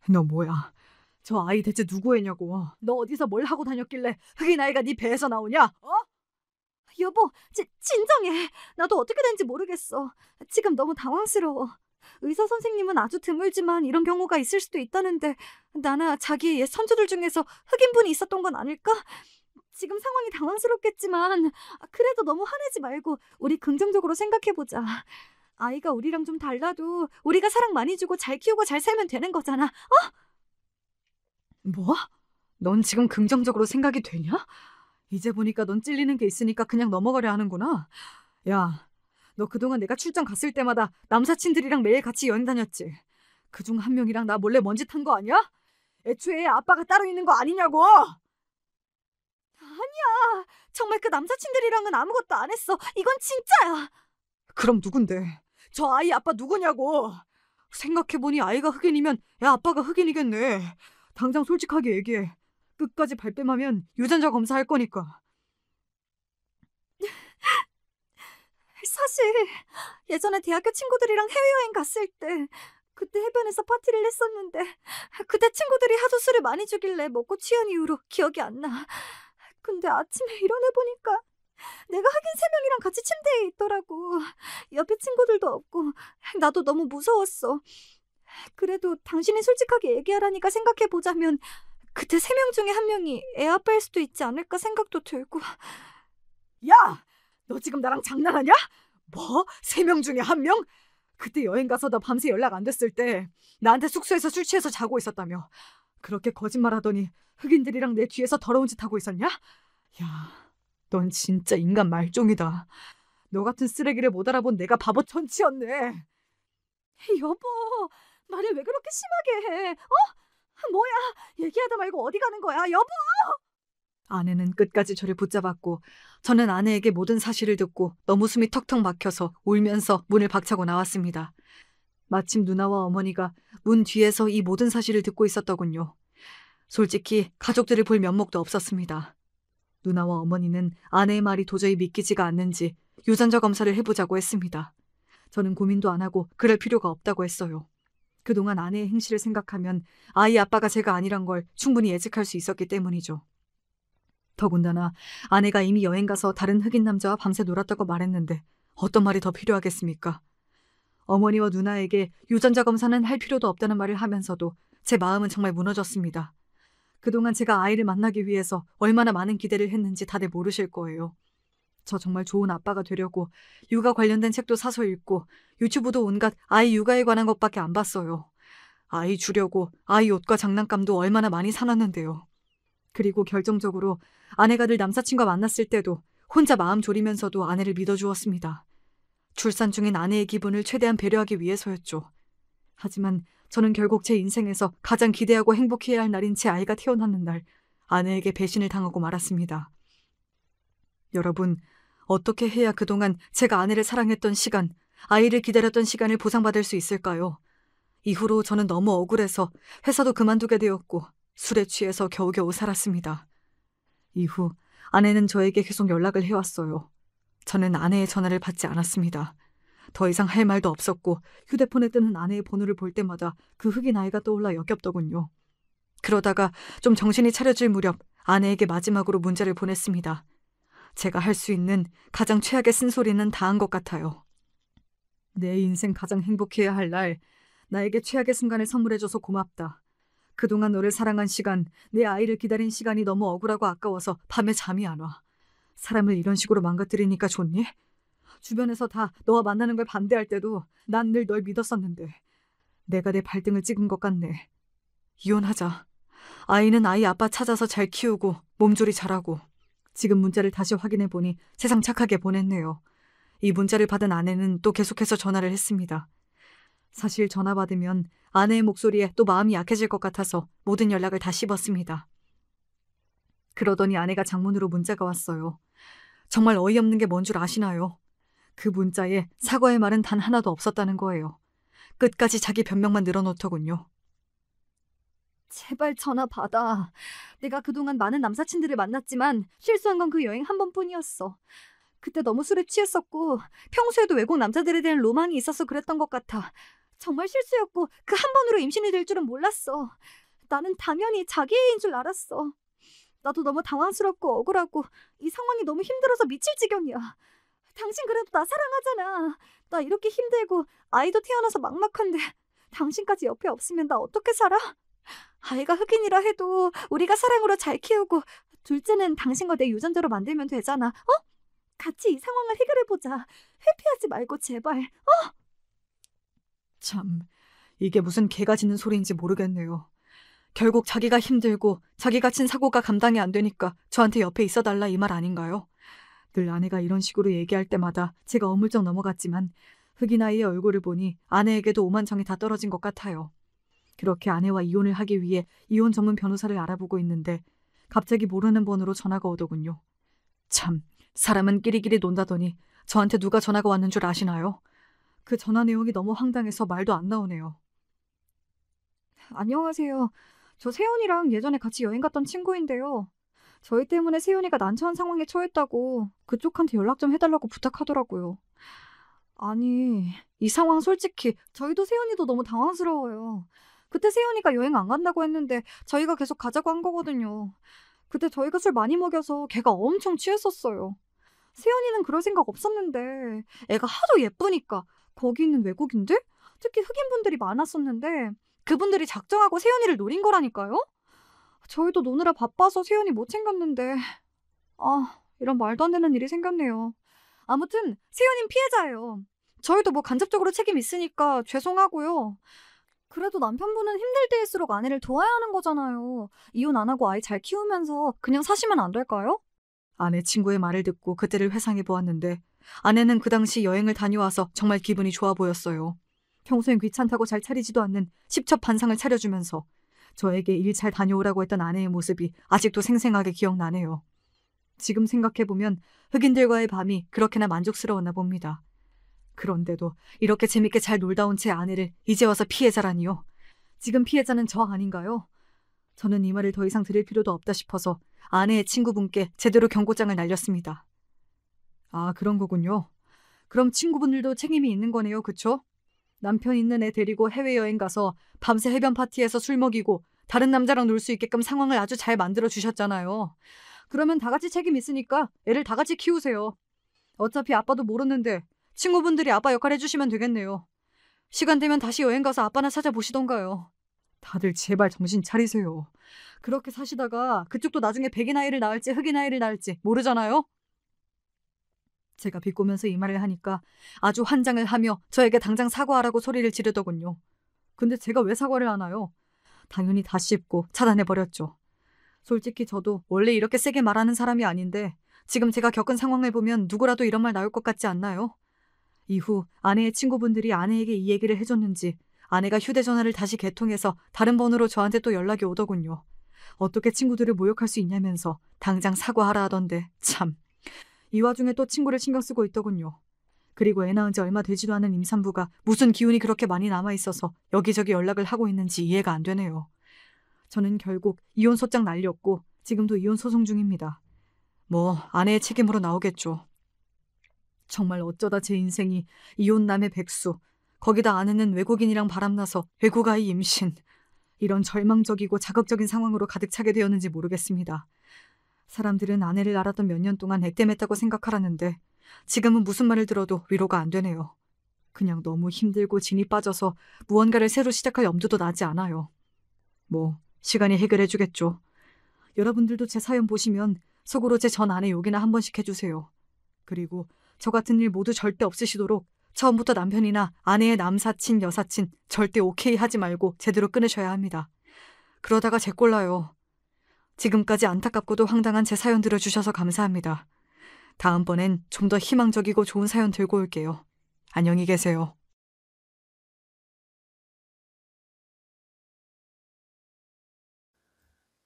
너 뭐야? 저 아이 대체 누구 애냐고. 너 어디서 뭘 하고 다녔길래 흑인 아이가 네 배에서 나오냐? 여보, 진정해. 나도 어떻게 된지 모르겠어. 지금 너무 당황스러워. 의사 선생님은 아주 드물지만 이런 경우가 있을 수도 있다는데 나나 자기의 옛 선조들 중에서 흑인분이 있었던 건 아닐까? 지금 상황이 당황스럽겠지만 그래도 너무 화내지 말고 우리 긍정적으로 생각해보자. 아이가 우리랑 좀 달라도 우리가 사랑 많이 주고 잘 키우고 잘 살면 되는 거잖아. 뭐? 넌 지금 긍정적으로 생각이 되냐? 이제 보니까 넌 찔리는 게 있으니까 그냥 넘어가려 하는구나. 야, 너 그동안 내가 출장 갔을 때마다 남사친들이랑 매일 같이 여행 다녔지. 그중 한 명이랑 나 몰래 먼지 탄 거 아니야? 애초에 아빠가 따로 있는 거 아니냐고! 아니야. 정말 그 남사친들이랑은 아무것도 안 했어. 이건 진짜야. 그럼 누군데? 저 아이 아빠 누구냐고! 생각해보니 아이가 흑인이면 애 아빠가 흑인이겠네. 당장 솔직하게 얘기해. 끝까지 발뺌하면 유전자 검사할 거니까. 사실 예전에 대학교 친구들이랑 해외여행 갔을 때 그때 해변에서 파티를 했었는데 그때 친구들이 하도 술을 많이 주길래 먹고 취한 이후로 기억이 안 나. 근데 아침에 일어나보니까 내가 흑인 3명이랑 같이 침대에 있더라고. 옆에 친구들도 없고 나도 너무 무서웠어. 그래도 당신이 솔직하게 얘기하라니까 생각해보자면 그때 3명 중에 한 명이 애 아빠일 수도 있지 않을까 생각도 들고. 야! 너 지금 나랑 장난하냐? 뭐? 3명 중에 1명? 그때 여행 가서 나 밤새 연락 안 됐을 때 나한테 숙소에서 술 취해서 자고 있었다며. 그렇게 거짓말하더니 흑인들이랑 내 뒤에서 더러운 짓 하고 있었냐? 야, 넌 진짜 인간 말종이다. 너 같은 쓰레기를 못 알아본 내가 바보 천치였네. 여보, 말을 왜 그렇게 심하게 해? 뭐야? 얘기하다 말고 어디 가는 거야, 여보? 아내는 끝까지 저를 붙잡았고 저는 아내에게 모든 사실을 듣고 너무 숨이 턱턱 막혀서 울면서 문을 박차고 나왔습니다. 마침 누나와 어머니가 문 뒤에서 이 모든 사실을 듣고 있었더군요. 솔직히 가족들을 볼 면목도 없었습니다. 누나와 어머니는 아내의 말이 도저히 믿기지가 않는지 유전자 검사를 해보자고 했습니다. 저는 고민도 안 하고 그럴 필요가 없다고 했어요. 그동안 아내의 행실을 생각하면 아이 아빠가 제가 아니란 걸 충분히 예측할 수 있었기 때문이죠. 더군다나 아내가 이미 여행 가서 다른 흑인 남자와 밤새 놀았다고 말했는데 어떤 말이 더 필요하겠습니까? 어머니와 누나에게 유전자 검사는 할 필요도 없다는 말을 하면서도 제 마음은 정말 무너졌습니다. 그동안 제가 아이를 만나기 위해서 얼마나 많은 기대를 했는지 다들 모르실 거예요. 저 정말 좋은 아빠가 되려고 육아 관련된 책도 사서 읽고 유튜브도 온갖 아이 육아에 관한 것밖에 안 봤어요. 아이 주려고 아이 옷과 장난감도 얼마나 많이 사놨는데요. 그리고 결정적으로 아내가 늘 남사친과 만났을 때도 혼자 마음 졸이면서도 아내를 믿어주었습니다. 출산 중인 아내의 기분을 최대한 배려하기 위해서였죠. 하지만 저는 결국 제 인생에서 가장 기대하고 행복해야 할 날인 제 아이가 태어나는 날 아내에게 배신을 당하고 말았습니다. 여러분, 어떻게 해야 그동안 제가 아내를 사랑했던 시간, 아이를 기다렸던 시간을 보상받을 수 있을까요? 이후로 저는 너무 억울해서 회사도 그만두게 되었고 술에 취해서 겨우겨우 살았습니다. 이후 아내는 저에게 계속 연락을 해왔어요. 저는 아내의 전화를 받지 않았습니다. 더 이상 할 말도 없었고 휴대폰에 뜨는 아내의 번호를 볼 때마다 그 흑인 아이가 떠올라 역겹더군요. 그러다가 좀 정신이 차려질 무렵 아내에게 마지막으로 문자를 보냈습니다. 제가 할 수 있는 가장 최악의 쓴소리는 다 한 것 같아요. 내 인생 가장 행복해야 할 날, 나에게 최악의 순간을 선물해줘서 고맙다. 그동안 너를 사랑한 시간, 내 아이를 기다린 시간이 너무 억울하고 아까워서 밤에 잠이 안 와. 사람을 이런 식으로 망가뜨리니까 좋니? 주변에서 다 너와 만나는 걸 반대할 때도 난 늘 널 믿었었는데 내가 내 발등을 찍은 것 같네. 이혼하자. 아이는 아이 아빠 찾아서 잘 키우고 몸조리 잘하고 지금 문자를 다시 확인해 보니 세상 착하게 보냈네요. 이 문자를 받은 아내는 또 계속해서 전화를 했습니다. 사실 전화 받으면 아내의 목소리에 또 마음이 약해질 것 같아서 모든 연락을 다 씹었습니다. 그러더니 아내가 장문으로 문자가 왔어요. 정말 어이없는 게 뭔 줄 아시나요? 그 문자에 사과의 말은 단 하나도 없었다는 거예요. 끝까지 자기 변명만 늘어놓더군요. 제발 전화 받아. 내가 그동안 많은 남사친들을 만났지만 실수한 건 그 여행 한 번뿐이었어. 그때 너무 술에 취했었고 평소에도 외국 남자들에 대한 로망이 있어서 그랬던 것 같아. 정말 실수였고 그 한 번으로 임신이 될 줄은 몰랐어. 나는 당연히 자기 애인 줄 알았어. 나도 너무 당황스럽고 억울하고 이 상황이 너무 힘들어서 미칠 지경이야. 당신 그래도 나 사랑하잖아. 나 이렇게 힘들고 아이도 태어나서 막막한데 당신까지 옆에 없으면 나 어떻게 살아? 아이가 흑인이라 해도 우리가 사랑으로 잘 키우고 둘째는 당신과 내 유전자로 만들면 되잖아. 어? 같이 이 상황을 해결해보자. 회피하지 말고 제발. 참, 이게 무슨 개가 짖는 소리인지 모르겠네요. 결국 자기가 힘들고 자기가 친 사고가 감당이 안 되니까 저한테 옆에 있어달라 이 말 아닌가요? 늘 아내가 이런 식으로 얘기할 때마다 제가 어물쩍 넘어갔지만 흑인 아이의 얼굴을 보니 아내에게도 오만정이 다 떨어진 것 같아요. 그렇게 아내와 이혼을 하기 위해 이혼 전문 변호사를 알아보고 있는데 갑자기 모르는 번호로 전화가 오더군요. 참, 사람은 끼리끼리 논다더니 저한테 누가 전화가 왔는 줄 아시나요? 그 전화 내용이 너무 황당해서 말도 안 나오네요. 안녕하세요. 저 세연이랑 예전에 같이 여행 갔던 친구인데요. 저희 때문에 세연이가 난처한 상황에 처했다고 그쪽한테 연락 좀 해달라고 부탁하더라고요. 아니, 이 상황 솔직히 저희도 세연이도 너무 당황스러워요. 그때 세연이가 여행 안 간다고 했는데 저희가 계속 가자고 한 거거든요. 그때 저희가 술 많이 먹여서 걔가 엄청 취했었어요. 세연이는 그럴 생각 없었는데 애가 하도 예쁘니까 거기 있는 외국인들? 특히 흑인분들이 많았었는데 그분들이 작정하고 세연이를 노린 거라니까요? 저희도 노느라 바빠서 세연이 못 챙겼는데 이런 말도 안 되는 일이 생겼네요. 아무튼 세연이는 피해자예요. 저희도 뭐 간접적으로 책임 있으니까 죄송하고요. 그래도 남편분은 힘들 때일수록 아내를 도와야 하는 거잖아요. 이혼 안 하고 아이 잘 키우면서 그냥 사시면 안 될까요? 아내 친구의 말을 듣고 그때를 회상해 보았는데 아내는 그 당시 여행을 다녀와서 정말 기분이 좋아 보였어요. 평소엔 귀찮다고 잘 차리지도 않는 십첩반상을 차려주면서 저에게 일 잘 다녀오라고 했던 아내의 모습이 아직도 생생하게 기억나네요. 지금 생각해보면 흑인들과의 밤이 그렇게나 만족스러웠나 봅니다. 그런데도 이렇게 재밌게 잘 놀다 온 제 아내를 이제 와서 피해자라니요. 지금 피해자는 저 아닌가요? 저는 이 말을 더 이상 들을 필요도 없다 싶어서 아내의 친구분께 제대로 경고장을 날렸습니다. 아, 그런 거군요. 그럼 친구분들도 책임이 있는 거네요, 그쵸? 남편 있는 애 데리고 해외여행 가서 밤새 해변 파티에서 술 먹이고 다른 남자랑 놀 수 있게끔 상황을 아주 잘 만들어 주셨잖아요. 그러면 다 같이 책임 있으니까 애를 다 같이 키우세요. 어차피 아빠도 모르는데 친구분들이 아빠 역할 해주시면 되겠네요. 시간 되면 다시 여행 가서 아빠나 찾아보시던가요. 다들 제발 정신 차리세요. 그렇게 사시다가 그쪽도 나중에 백인 아이를 낳을지 흑인 아이를 낳을지 모르잖아요. 제가 비꼬면서 이 말을 하니까 아주 환장을 하며 저에게 당장 사과하라고 소리를 지르더군요. 근데 제가 왜 사과를 하나요? 당연히 다 씹고 차단해버렸죠. 솔직히 저도 원래 이렇게 세게 말하는 사람이 아닌데 지금 제가 겪은 상황을 보면 누구라도 이런 말 나올 것 같지 않나요? 이후 아내의 친구분들이 아내에게 이 얘기를 해줬는지 아내가 휴대전화를 다시 개통해서 다른 번호로 저한테 또 연락이 오더군요. 어떻게 친구들을 모욕할 수 있냐면서 당장 사과하라 하던데 참. 이 와중에 또 친구를 신경 쓰고 있더군요. 그리고 애 낳은 지 얼마 되지도 않은 임산부가 무슨 기운이 그렇게 많이 남아있어서 여기저기 연락을 하고 있는지 이해가 안 되네요. 저는 결국 이혼 소장 날렸고 지금도 이혼 소송 중입니다. 뭐 아내의 책임으로 나오겠죠. 정말 어쩌다 제 인생이 이혼남의 백수, 거기다 아내는 외국인이랑 바람나서 외국 아이 임신, 이런 절망적이고 자극적인 상황으로 가득 차게 되었는지 모르겠습니다. 사람들은 아내를 알았던 몇 년 동안 액땜했다고 생각하라는데 지금은 무슨 말을 들어도 위로가 안 되네요. 그냥 너무 힘들고 진이 빠져서 무언가를 새로 시작할 염두도 나지 않아요. 뭐 시간이 해결해주겠죠. 여러분들도 제 사연 보시면 속으로 제 전 아내 욕이나 한 번씩 해주세요. 그리고 저 같은 일 모두 절대 없으시도록 처음부터 남편이나 아내의 남사친, 여사친 절대 오케이 하지 말고 제대로 끊으셔야 합니다. 그러다가 제 꼴나요. 지금까지 안타깝고도 황당한 제 사연 들어주셔서 감사합니다. 다음번엔 좀 더 희망적이고 좋은 사연 들고 올게요. 안녕히 계세요.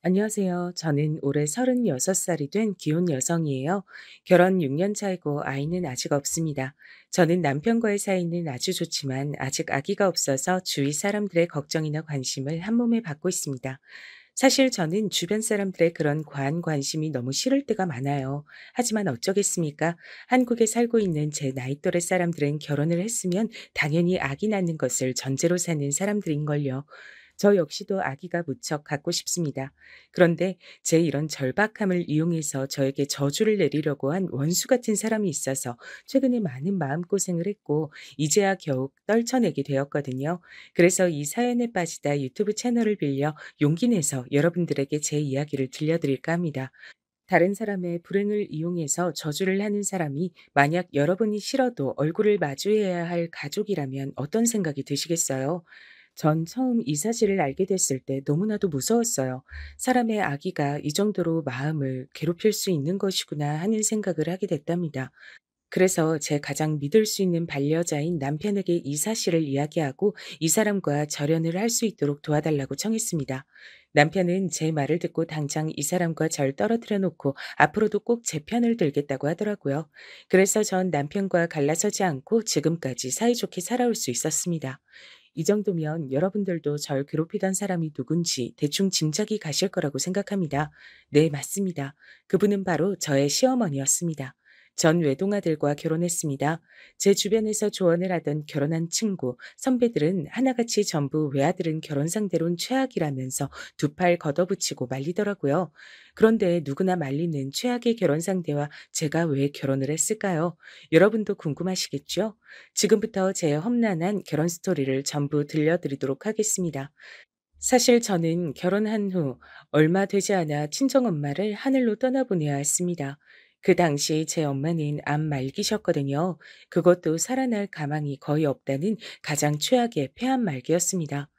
안녕하세요. 저는 올해 36살이 된 기혼 여성이에요. 결혼 6년 차이고 아이는 아직 없습니다. 저는 남편과의 사이는 아주 좋지만 아직 아기가 없어서 주위 사람들의 걱정이나 관심을 한몸에 받고 있습니다. 사실 저는 주변 사람들의 그런 과한 관심이 너무 싫을 때가 많아요. 하지만 어쩌겠습니까? 한국에 살고 있는 제 나이 또래 사람들은 결혼을 했으면 당연히 아기 낳는 것을 전제로 사는 사람들인걸요. 저 역시도 아기가 무척 갖고 싶습니다. 그런데 제 이런 절박함을 이용해서 저에게 저주를 내리려고 한 원수 같은 사람이 있어서 최근에 많은 마음고생을 했고 이제야 겨우 떨쳐내게 되었거든요. 그래서 이 사연에 빠지다 유튜브 채널을 빌려 용기 내서 여러분들에게 제 이야기를 들려드릴까 합니다. 다른 사람의 불행을 이용해서 저주를 하는 사람이 만약 여러분이 싫어도 얼굴을 마주해야 할 가족이라면 어떤 생각이 드시겠어요? 전 처음 이 사실을 알게 됐을 때 너무나도 무서웠어요. 사람의 아기가 이 정도로 마음을 괴롭힐 수 있는 것이구나 하는 생각을 하게 됐답니다. 그래서 제 가장 믿을 수 있는 반려자인 남편에게 이 사실을 이야기하고 이 사람과 절연을 할 수 있도록 도와달라고 청했습니다. 남편은 제 말을 듣고 당장 이 사람과 절 떨어뜨려 놓고 앞으로도 꼭 제 편을 들겠다고 하더라고요. 그래서 전 남편과 갈라서지 않고 지금까지 사이좋게 살아올 수 있었습니다. 이 정도면 여러분들도 절 괴롭히던 사람이 누군지 대충 짐작이 가실 거라고 생각합니다. 네, 맞습니다. 그분은 바로 저의 시어머니였습니다. 전 외동아들과 결혼했습니다. 제 주변에서 조언을 하던 결혼한 친구, 선배들은 하나같이 전부 외아들은 결혼 상대론 최악이라면서 두 팔 걷어붙이고 말리더라고요. 그런데 누구나 말리는 최악의 결혼 상대와 제가 왜 결혼을 했을까요? 여러분도 궁금하시겠죠? 지금부터 제 험난한 결혼 스토리를 전부 들려드리도록 하겠습니다. 사실 저는 결혼한 후 얼마 되지 않아 친정엄마를 하늘로 떠나보내야 했습니다. 그 당시 제 엄마는 암 말기셨거든요. 그것도 살아날 가망이 거의 없다는 가장 최악의 폐암 말기였습니다.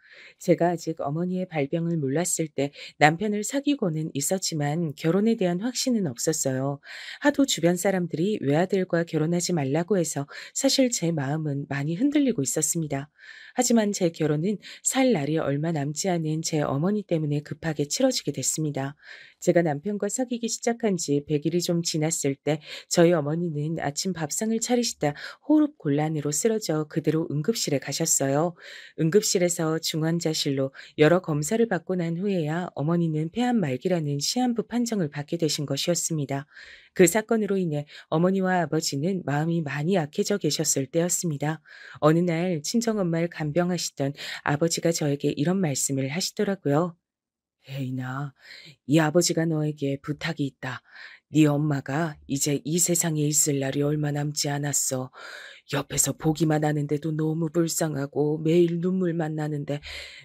제가 아직 어머니의 발병을 몰랐을 때 남편을 사귀고는 있었지만 결혼에 대한 확신은 없었어요. 하도 주변 사람들이 외아들과 결혼하지 말라고 해서 사실 제 마음은 많이 흔들리고 있었습니다. 하지만 제 결혼은 살 날이 얼마 남지 않은 제 어머니 때문에 급하게 치러지게 됐습니다. 제가 남편과 사귀기 시작한 지 100일이 좀 지났을 때 저희 어머니는 아침 밥상을 차리시다 호흡 곤란으로 쓰러져 그대로 응급실에 가셨어요. 응급실에서 중환자실로 여러 검사를 받고 난 후에야 어머니는 폐암 말기라는 시한부 판정을 받게 되신 것이었습니다. 그 사건으로 인해 어머니와 아버지는 마음이 많이 약해져 계셨을 때였습니다. 어느 날 친정엄마를 간병하시던 아버지가 저에게 이런 말씀을 하시더라고요. 혜인아, 이 아버지가 너에게 부탁이 있다. 네 엄마가 이제 이 세상에 있을 날이 얼마 남지 않았어. 옆에서 보기만 하는데도 너무 불쌍하고 매일 눈물만 나는데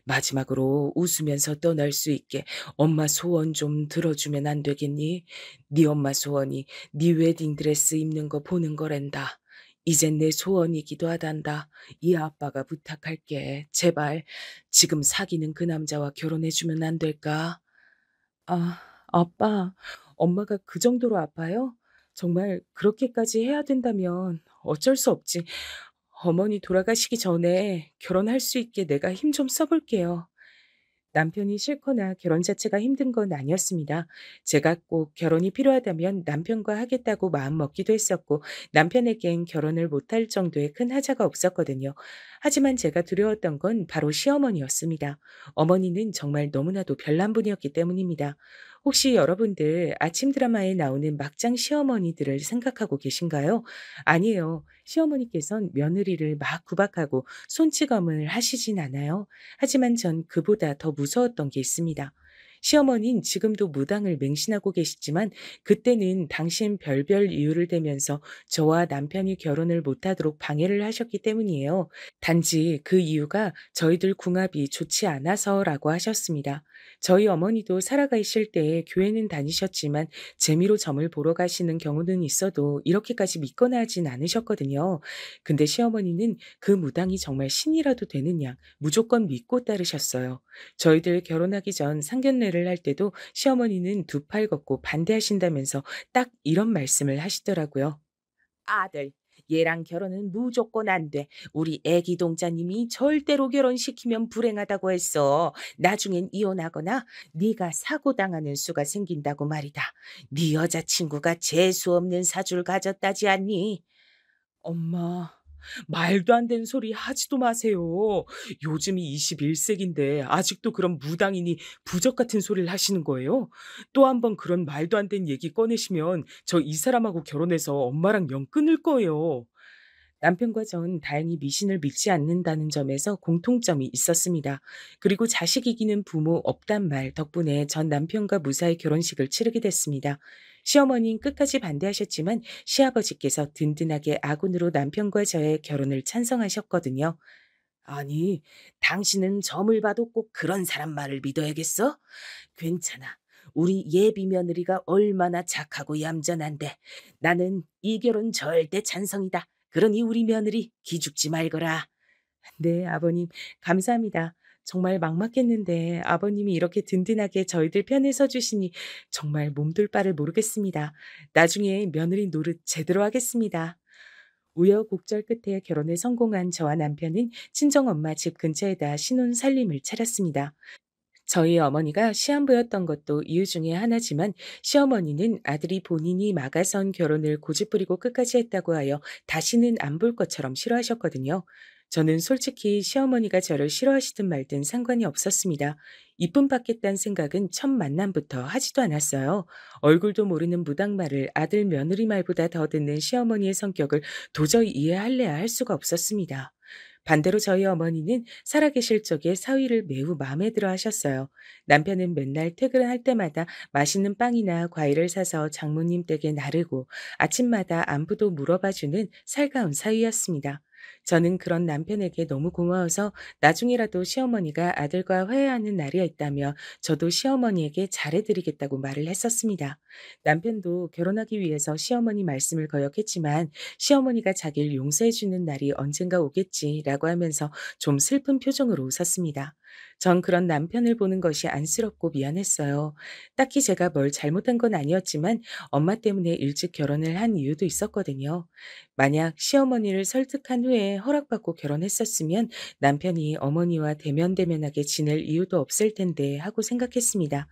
마지막으로 웃으면서 떠날 수 있게 엄마 소원 좀 들어주면 안 되겠니? 네 엄마 소원이 네 웨딩드레스 입는 거 보는 거란다. 이젠 내 소원이기도 하단다. 이 아빠가 부탁할게. 제발 지금 사귀는 그 남자와 결혼해주면 안 될까? 아, 아빠, 엄마가 그 정도로 아파요? 정말 그렇게까지 해야 된다면 어쩔 수 없지. 어머니 돌아가시기 전에 결혼할 수 있게 내가 힘 좀 써볼게요. 남편이 싫거나 결혼 자체가 힘든 건 아니었습니다. 제가 꼭 결혼이 필요하다면 남편과 하겠다고 마음먹기도 했었고 남편에겐 결혼을 못할 정도의 큰 하자가 없었거든요. 하지만 제가 두려웠던 건 바로 시어머니였습니다. 어머니는 정말 너무나도 별난 분이었기 때문입니다. 혹시 여러분들 아침 드라마에 나오는 막장 시어머니들을 생각하고 계신가요? 아니에요. 시어머니께선 며느리를 막 구박하고 손찌검을 하시진 않아요. 하지만 전 그보다 더 무서웠던 게 있습니다. 시어머니는 지금도 무당을 맹신하고 계시지만 그때는 당신 별별 이유를 대면서 저와 남편이 결혼을 못하도록 방해를 하셨기 때문이에요. 단지 그 이유가 저희들 궁합이 좋지 않아서라고 하셨습니다. 저희 어머니도 살아가실 때 교회는 다니셨지만 재미로 점을 보러 가시는 경우는 있어도 이렇게까지 믿거나 하진 않으셨거든요. 근데 시어머니는 그 무당이 정말 신이라도 되는 양 무조건 믿고 따르셨어요. 저희들 결혼하기 전 상견례를 결혼식자를 할 때도 시어머니는 두 팔 걷고 반대하신다면서 딱 이런 말씀을 하시더라고요. 아들, 얘랑 결혼은 무조건 안 돼. 우리 애기 동자님이 절대로 결혼시키면 불행하다고 했어. 나중엔 이혼하거나 네가 사고 당하는 수가 생긴다고 말이다. 네 여자친구가 재수 없는 사주를 가졌다지 않니? 엄마, 말도 안 되는 소리 하지도 마세요. 요즘이 21세기인데 아직도 그런 무당이니 부적 같은 소리를 하시는 거예요? 또 한 번 그런 말도 안 되는 얘기 꺼내시면 저 이 사람하고 결혼해서 엄마랑 연 끊을 거예요. 남편과 전 다행히 미신을 믿지 않는다는 점에서 공통점이 있었습니다. 그리고 자식 이기는 부모 없단 말 덕분에 전 남편과 무사히 결혼식을 치르게 됐습니다. 시어머니는 끝까지 반대하셨지만 시아버지께서 든든하게 아군으로 남편과 저의 결혼을 찬성하셨거든요. 아니, 당신은 점을 봐도 꼭 그런 사람 말을 믿어야겠어? 괜찮아. 우리 예비 며느리가 얼마나 착하고 얌전한데 나는 이 결혼 절대 찬성이다. 그러니 우리 며느리 기죽지 말거라. 네, 아버님, 감사합니다. 정말 막막했는데 아버님이 이렇게 든든하게 저희들 편에 서주시니 정말 몸둘 바를 모르겠습니다. 나중에 며느리 노릇 제대로 하겠습니다. 우여곡절 끝에 결혼에 성공한 저와 남편은 친정엄마 집 근처에다 신혼 살림을 차렸습니다. 저희 어머니가 시한부였던 것도 이유 중에 하나지만 시어머니는 아들이 본인이 막아선 결혼을 고집부리고 끝까지 했다고 하여 다시는 안 볼 것처럼 싫어하셨거든요. 저는 솔직히 시어머니가 저를 싫어하시든 말든 상관이 없었습니다. 이쁨 받겠다는 생각은 첫 만남부터 하지도 않았어요. 얼굴도 모르는 무당말을 아들 며느리 말보다 더 듣는 시어머니의 성격을 도저히 이해할래야 할 수가 없었습니다. 반대로 저희 어머니는 살아계실 적에 사위를 매우 마음에 들어 하셨어요. 남편은 맨날 퇴근할 때마다 맛있는 빵이나 과일을 사서 장모님 댁에 나르고 아침마다 안부도 물어봐주는 살가운 사위였습니다. 저는 그런 남편에게 너무 고마워서 나중이라도 시어머니가 아들과 화해하는 날이 있다며 저도 시어머니에게 잘해드리겠다고 말을 했었습니다. 남편도 결혼하기 위해서 시어머니 말씀을 거역했지만 시어머니가 자기를 용서해주는 날이 언젠가 오겠지라고 하면서 좀 슬픈 표정으로 웃었습니다. 전 그런 남편을 보는 것이 안쓰럽고 미안했어요. 딱히 제가 뭘 잘못한 건 아니었지만 엄마 때문에 일찍 결혼을 한 이유도 있었거든요. 만약 시어머니를 설득한 후에 허락받고 결혼했었으면 남편이 어머니와 대면대면하게 지낼 이유도 없을 텐데 하고 생각했습니다.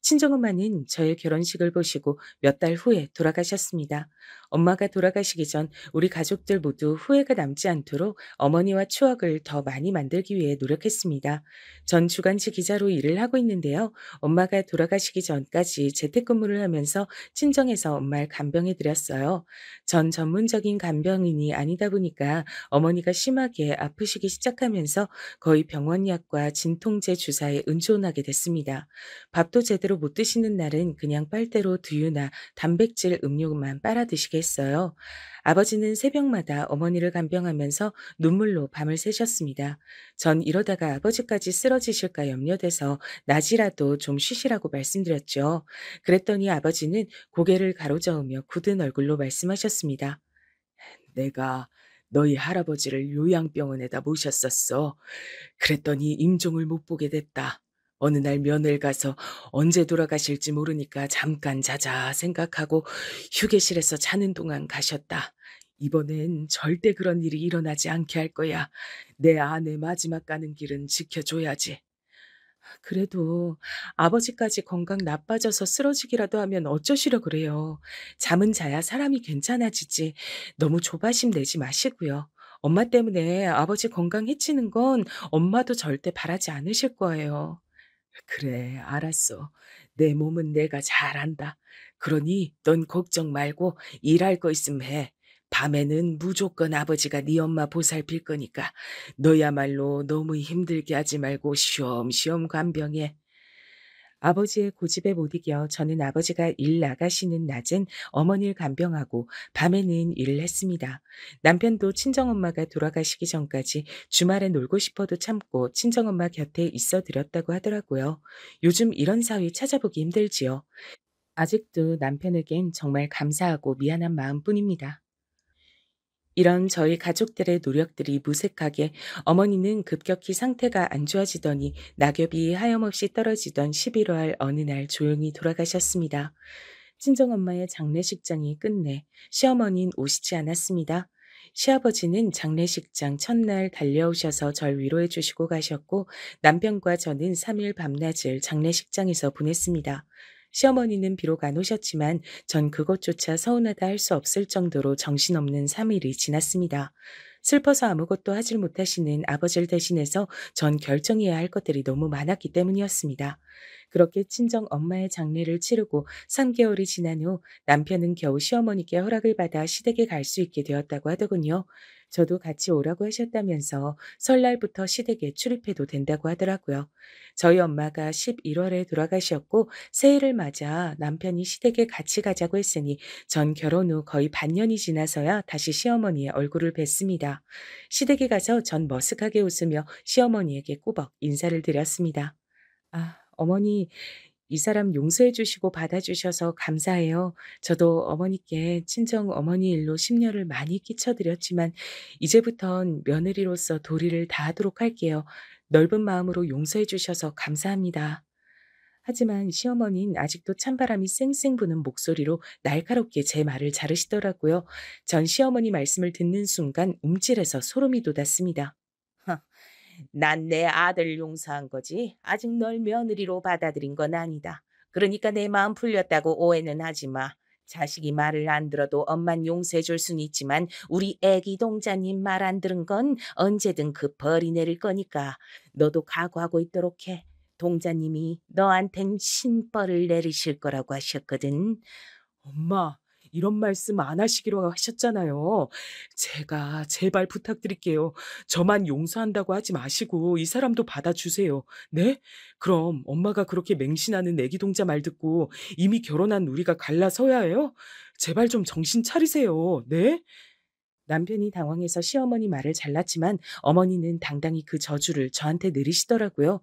친정엄마는 저의 결혼식을 보시고 몇 달 후에 돌아가셨습니다. 엄마가 돌아가시기 전 우리 가족들 모두 후회가 남지 않도록 어머니와 추억을 더 많이 만들기 위해 노력했습니다. 전 주간지 기자로 일을 하고 있는데요. 엄마가 돌아가시기 전까지 재택근무를 하면서 친정에서 엄마를 간병해 드렸어요. 전 전문적인 간병인이 아니다 보니까 어머니가 심하게 아프시기 시작하면서 거의 병원 약과 진통제 주사에 의존하게 됐습니다. 밥도 제대로 못 드시는 날은 그냥 빨대로 두유나 단백질 음료만 빨아 드시게 했어요. 아버지는 새벽마다 어머니를 간병하면서 눈물로 밤을 새셨습니다. 전 이러다가 아버지까지 쓰러지실까 염려돼서 낮이라도 좀 쉬시라고 말씀드렸죠. 그랬더니 아버지는 고개를 가로저으며 굳은 얼굴로 말씀하셨습니다. 내가 너희 할아버지를 요양병원에다 모셨었어. 그랬더니 임종을 못 보게 됐다. 어느 날 면회 가서 언제 돌아가실지 모르니까 잠깐 자자 생각하고 휴게실에서 자는 동안 가셨다. 이번엔 절대 그런 일이 일어나지 않게 할 거야. 내 아내 마지막 가는 길은 지켜줘야지. 그래도 아버지까지 건강 나빠져서 쓰러지기라도 하면 어쩌시려 그래요. 잠은 자야 사람이 괜찮아지지. 너무 조바심 내지 마시고요. 엄마 때문에 아버지 건강 해치는 건 엄마도 절대 바라지 않으실 거예요. 그래, 알았어. 내 몸은 내가 잘 안다. 그러니 넌 걱정 말고 일할 거 있으면 해. 밤에는 무조건 아버지가 네 엄마 보살필 거니까 너야말로 너무 힘들게 하지 말고 쉬엄쉬엄 간병해. 아버지의 고집에 못 이겨 저는 아버지가 일 나가시는 낮엔 어머니를 간병하고 밤에는 일을 했습니다. 남편도 친정엄마가 돌아가시기 전까지 주말에 놀고 싶어도 참고 친정엄마 곁에 있어 드렸다고 하더라고요. 요즘 이런 사위 찾아보기 힘들지요. 아직도 남편에겐 정말 감사하고 미안한 마음뿐입니다. 이런 저희 가족들의 노력들이 무색하게 어머니는 급격히 상태가 안 좋아지더니 낙엽이 하염없이 떨어지던 11월 어느 날 조용히 돌아가셨습니다. 친정엄마의 장례식장이 끝내 시어머니는 오시지 않았습니다. 시아버지는 장례식장 첫날 달려오셔서 절 위로해 주시고 가셨고 남편과 저는 3일 밤낮을 장례식장에서 보냈습니다. 시어머니는 비록 안 오셨지만 전 그것조차 서운하다 할 수 없을 정도로 정신없는 3일이 지났습니다. 슬퍼서 아무것도 하질 못하시는 아버지를 대신해서 전 결정해야 할 것들이 너무 많았기 때문이었습니다. 그렇게 친정 엄마의 장례를 치르고 3개월이 지난 후 남편은 겨우 시어머니께 허락을 받아 시댁에 갈 수 있게 되었다고 하더군요. 저도 같이 오라고 하셨다면서 설날부터 시댁에 출입해도 된다고 하더라고요. 저희 엄마가 11월에 돌아가셨고 새해를 맞아 남편이 시댁에 같이 가자고 했으니 전 결혼 후 거의 반년이 지나서야 다시 시어머니의 얼굴을 뵀습니다. 시댁에 가서 전 머쓱하게 웃으며 시어머니에게 꼬박 인사를 드렸습니다. 아, 어머니, 이 사람 용서해 주시고 받아주셔서 감사해요. 저도 어머니께 친정 어머니 일로 심려를 많이 끼쳐드렸지만 이제부턴 며느리로서 도리를 다하도록 할게요. 넓은 마음으로 용서해 주셔서 감사합니다. 하지만 시어머니는 아직도 찬바람이 쌩쌩 부는 목소리로 날카롭게 제 말을 자르시더라고요. 전 시어머니 말씀을 듣는 순간 움찔해서 소름이 돋았습니다. 난 내 아들 용서한 거지. 아직 널 며느리로 받아들인 건 아니다. 그러니까 내 마음 풀렸다고 오해는 하지 마. 자식이 말을 안 들어도 엄만 용서해 줄 순 있지만 우리 애기 동자님 말 안 들은 건 언제든 그 벌이 내릴 거니까 너도 각오하고 있도록 해. 동자님이 너한텐 신벌을 내리실 거라고 하셨거든. 엄마, 이런 말씀 안 하시기로 하셨잖아요. 제가 제발 부탁드릴게요. 저만 용서한다고 하지 마시고 이 사람도 받아주세요. 네? 그럼 엄마가 그렇게 맹신하는 애기 동자 말 듣고 이미 결혼한 우리가 갈라서야 해요? 제발 좀 정신 차리세요. 네? 남편이 당황해서 시어머니 말을 잘랐지만 어머니는 당당히 그 저주를 저한테 내리시더라고요.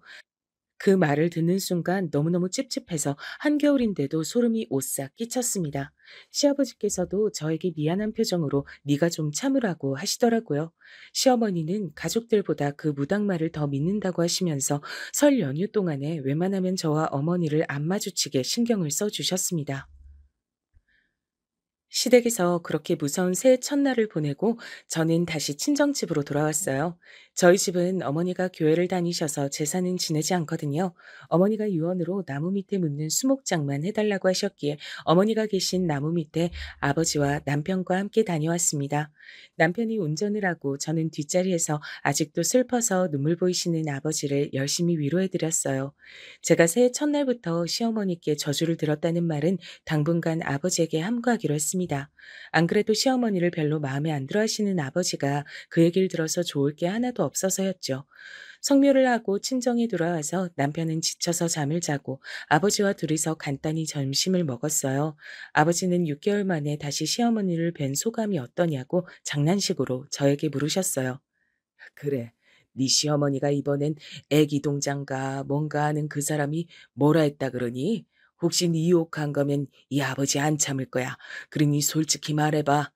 그 말을 듣는 순간 너무너무 찝찝해서 한겨울인데도 소름이 오싹 끼쳤습니다. 시아버지께서도 저에게 미안한 표정으로 네가 좀 참으라고 하시더라고요. 시어머니는 가족들보다 그 무당말을 더 믿는다고 하시면서 설 연휴 동안에 웬만하면 저와 어머니를 안 마주치게 신경을 써주셨습니다. 시댁에서 그렇게 무서운 새해 첫날을 보내고 저는 다시 친정집으로 돌아왔어요. 저희 집은 어머니가 교회를 다니셔서 제사는 지내지 않거든요. 어머니가 유언으로 나무 밑에 묻는 수목장만 해달라고 하셨기에 어머니가 계신 나무 밑에 아버지와 남편과 함께 다녀왔습니다. 남편이 운전을 하고 저는 뒷자리에서 아직도 슬퍼서 눈물 보이시는 아버지를 열심히 위로해드렸어요. 제가 새해 첫날부터 시어머니께 저주를 들었다는 말은 당분간 아버지에게 함구하기로 했습니다. 안 그래도 시어머니를 별로 마음에 안 들어 하시는 아버지가 그 얘기를 들어서 좋을 게 하나도 없어서였죠. 성묘를 하고 친정에 돌아와서 남편은 지쳐서 잠을 자고 아버지와 둘이서 간단히 점심을 먹었어요. 아버지는 6개월 만에 다시 시어머니를 뵌 소감이 어떠냐고 장난식으로 저에게 물으셨어요. 그래, 네 시어머니가 이번엔 애기 동장가 뭔가 하는 그 사람이 뭐라 했다 그러니? 혹시 네 욕한 거면 이 아버지 안 참을 거야. 그러니 솔직히 말해봐.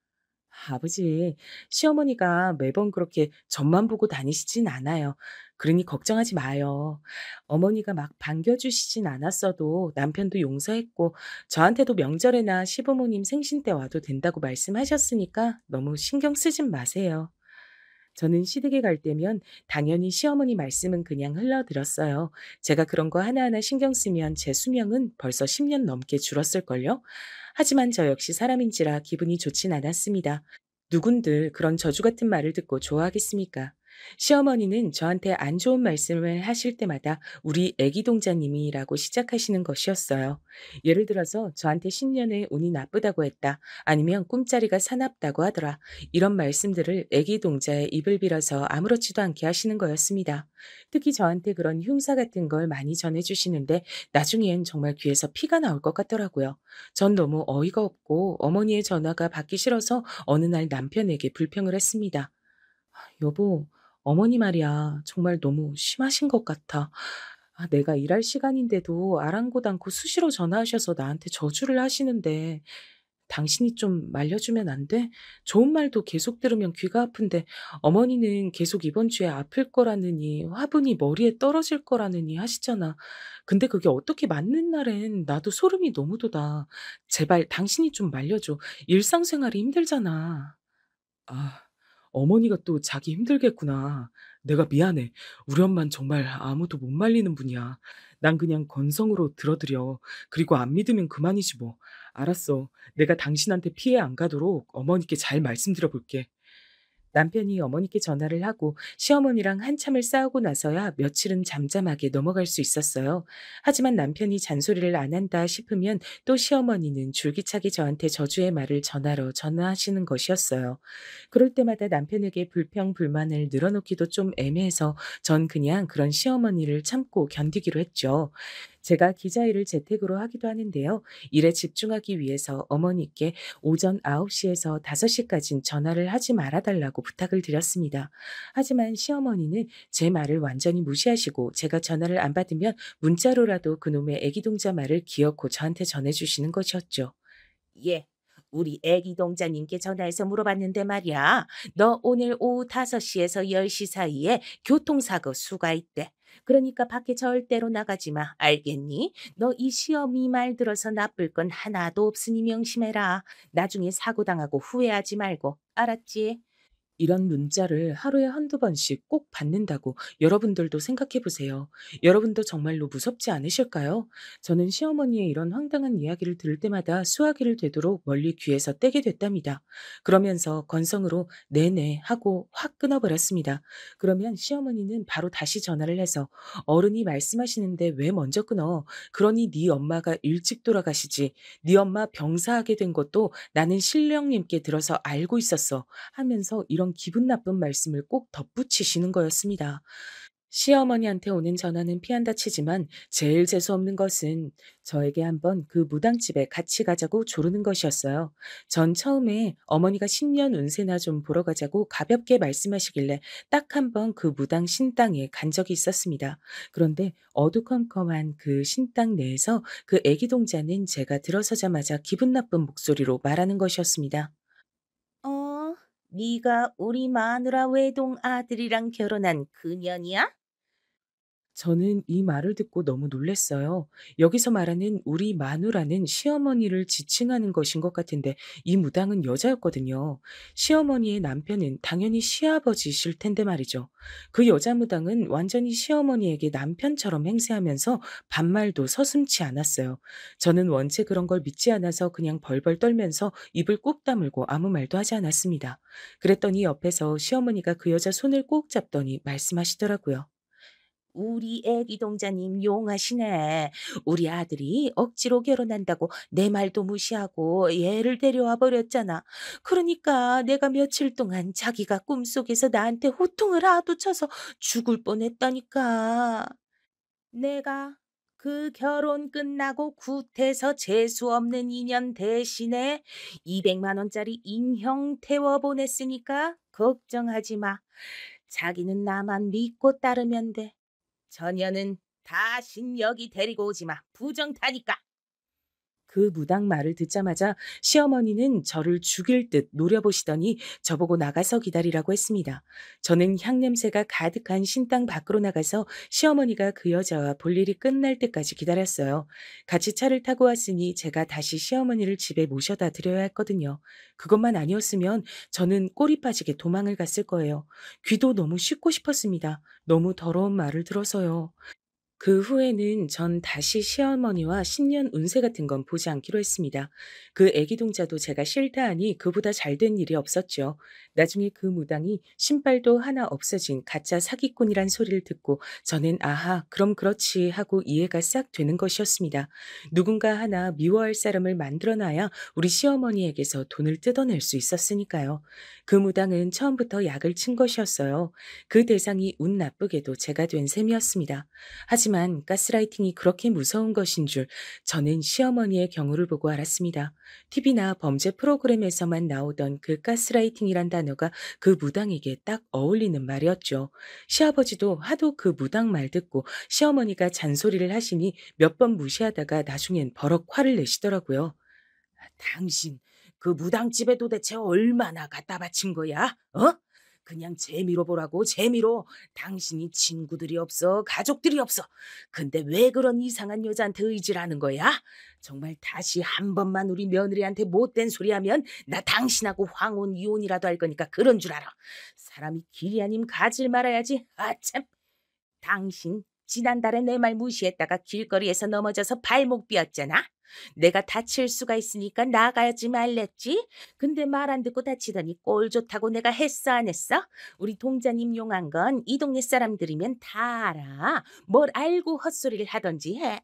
아버지, 시어머니가 매번 그렇게 점만 보고 다니시진 않아요. 그러니 걱정하지 마요. 어머니가 막 반겨주시진 않았어도 남편도 용서했고 저한테도 명절에나 시부모님 생신 때 와도 된다고 말씀하셨으니까 너무 신경 쓰진 마세요. 저는 시댁에 갈 때면 당연히 시어머니 말씀은 그냥 흘려들었어요. 제가 그런 거 하나하나 신경 쓰면 제 수명은 벌써 10년 넘게 줄었을걸요? 하지만 저 역시 사람인지라 기분이 좋진 않았습니다. 누군들 그런 저주 같은 말을 듣고 좋아하겠습니까? 시어머니는 저한테 안 좋은 말씀을 하실 때마다 우리 애기 동자님이라고 시작하시는 것이었어요. 예를 들어서 저한테 신년에 운이 나쁘다고 했다. 아니면 꿈자리가 사납다고 하더라. 이런 말씀들을 애기 동자의 입을 빌어서 아무렇지도 않게 하시는 거였습니다. 특히 저한테 그런 흉사 같은 걸 많이 전해주시는데 나중엔 정말 귀에서 피가 나올 것 같더라고요. 전 너무 어이가 없고 어머니의 전화가 받기 싫어서 어느 날 남편에게 불평을 했습니다. 여보, 어머니 말이야. 정말 너무 심하신 것 같아. 내가 일할 시간인데도 아랑곳 않고 수시로 전화하셔서 나한테 저주를 하시는데 당신이 좀 말려주면 안 돼? 좋은 말도 계속 들으면 귀가 아픈데 어머니는 계속 이번 주에 아플 거라느니 화분이 머리에 떨어질 거라느니 하시잖아. 근데 그게 어떻게 맞는 날엔 나도 소름이 너무 돋아. 제발 당신이 좀 말려줘. 일상생활이 힘들잖아. 아, 어머니가 또 자기 힘들겠구나. 내가 미안해. 우리 엄만 정말 아무도 못 말리는 분이야. 난 그냥 건성으로 들어드려. 그리고 안 믿으면 그만이지 뭐. 알았어. 내가 당신한테 피해 안 가도록 어머니께 잘 말씀드려 볼게. 남편이 어머니께 전화를 하고 시어머니랑 한참을 싸우고 나서야 며칠은 잠잠하게 넘어갈 수 있었어요. 하지만 남편이 잔소리를 안 한다 싶으면 또 시어머니는 줄기차게 저한테 저주의 말을 전화로 전하시는 것이었어요. 그럴 때마다 남편에게 불평, 불만을 늘어놓기도 좀 애매해서 전 그냥 그런 시어머니를 참고 견디기로 했죠. 제가 기자일을 재택으로 하기도 하는데요. 일에 집중하기 위해서 어머니께 오전 9시에서 5시까진 전화를 하지 말아달라고 부탁을 드렸습니다. 하지만 시어머니는 제 말을 완전히 무시하시고 제가 전화를 안 받으면 문자로라도 그놈의 애기 동자 말을 기어코 저한테 전해주시는 것이었죠. 예. 우리 애기 동자님께 전화해서 물어봤는데 말이야. 너 오늘 오후 5시에서 10시 사이에 교통사고 수가 있대. 그러니까 밖에 절대로 나가지 마. 알겠니? 너 이 시어미 말 들어서 나쁠 건 하나도 없으니 명심해라. 나중에 사고 당하고 후회하지 말고. 알았지? 이런 문자를 하루에 한두 번씩 꼭 받는다고 여러분들도 생각해 보세요. 여러분도 정말로 무섭지 않으실까요? 저는 시어머니의 이런 황당한 이야기를 들을 때마다 수화기를 되도록 멀리 귀에서 떼게 됐답니다. 그러면서 건성으로 네네 하고 확 끊어버렸습니다. 그러면 시어머니는 바로 다시 전화를 해서 어른이 말씀하시는데 왜 먼저 끊어? 그러니 네 엄마가 일찍 돌아가시지. 네 엄마 병사하게 된 것도 나는 신령님께 들어서 알고 있었어. 하면서 이런 기분 나쁜 말씀을 꼭 덧붙이시는 거였습니다. 시어머니한테 오는 전화는 피한다 치지만 제일 재수없는 것은 저에게 한번 그 무당집에 같이 가자고 조르는 것이었어요. 전 처음에 어머니가 신년 운세나 좀 보러 가자고 가볍게 말씀하시길래 딱 한 번 그 무당 신당에 간 적이 있었습니다. 그런데 어두컴컴한 그 신당 내에서 그 애기 동자는 제가 들어서자마자 기분 나쁜 목소리로 말하는 것이었습니다. 네가 우리 마누라 외동 아들이랑 결혼한 그년이야? 저는 이 말을 듣고 너무 놀랐어요. 여기서 말하는 우리 마누라는 시어머니를 지칭하는 것인 것 같은데 이 무당은 여자였거든요. 시어머니의 남편은 당연히 시아버지실 텐데 말이죠. 그 여자 무당은 완전히 시어머니에게 남편처럼 행세하면서 반말도 서슴지 않았어요. 저는 원체 그런 걸 믿지 않아서 그냥 벌벌 떨면서 입을 꾹 다물고 아무 말도 하지 않았습니다. 그랬더니 옆에서 시어머니가 그 여자 손을 꼭 잡더니 말씀하시더라고요. 우리 애기 동자님 용하시네. 우리 아들이 억지로 결혼한다고 내 말도 무시하고 얘를 데려와 버렸잖아. 그러니까 내가 며칠 동안 자기가 꿈속에서 나한테 호통을 하도 쳐서 죽을 뻔했다니까. 내가 그 결혼 끝나고 굿해서 재수 없는 인연 대신에 200만 원짜리 인형 태워 보냈으니까 걱정하지 마. 자기는 나만 믿고 따르면 돼. 전혀는 다신 여기 데리고 오지 마. 부정타니까. 그 무당 말을 듣자마자 시어머니는 저를 죽일 듯 노려보시더니 저보고 나가서 기다리라고 했습니다. 저는 향냄새가 가득한 신당 밖으로 나가서 시어머니가 그 여자와 볼 일이 끝날 때까지 기다렸어요. 같이 차를 타고 왔으니 제가 다시 시어머니를 집에 모셔다 드려야 했거든요. 그것만 아니었으면 저는 꼬리 빠지게 도망을 갔을 거예요. 귀도 너무 씻고 싶었습니다. 너무 더러운 말을 들어서요. 그 후에는 전 다시 시어머니와 신년 운세 같은 건 보지 않기로 했습니다. 그 애기 동자도 제가 싫다 하니 그보다 잘 된 일이 없었죠. 나중에 그 무당이 신발도 하나 없어진 가짜 사기꾼이란 소리를 듣고 저는 아하, 그럼 그렇지 하고 이해가 싹 되는 것이었습니다. 누군가 하나 미워할 사람을 만들어놔야 우리 시어머니에게서 돈을 뜯어낼 수 있었으니까요. 그 무당은 처음부터 약을 친 것이었어요. 그 대상이 운 나쁘게도 제가 된 셈이었습니다. 하지만 가스라이팅이 그렇게 무서운 것인 줄 저는 시어머니의 경우를 보고 알았습니다. TV나 범죄 프로그램에서만 나오던 그 가스라이팅이란 단어가 그 무당에게 딱 어울리는 말이었죠. 시아버지도 하도 그 무당 말 듣고 시어머니가 잔소리를 하시니 몇 번 무시하다가 나중엔 버럭 화를 내시더라고요. 당신 그 무당집에 도대체 얼마나 갖다 바친 거야? 어? 그냥 재미로 보라고, 재미로. 당신이 친구들이 없어, 가족들이 없어. 근데 왜 그런 이상한 여자한테 의지를 하는 거야? 정말 다시 한 번만 우리 며느리한테 못된 소리 하면 나 당신하고 황혼 이혼이라도 할 거니까 그런 줄 알아. 사람이 길이 아님 가질 말아야지. 아 참. 당신 지난달에 내 말 무시했다가 길거리에서 넘어져서 발목 삐었잖아. 내가 다칠 수가 있으니까 나가지 말랬지. 근데 말 안 듣고 다치더니 꼴 좋다고 내가 했어 안 했어? 우리 동자님 용한 건 이 동네 사람들이면 다 알아. 뭘 알고 헛소리를 하던지 해.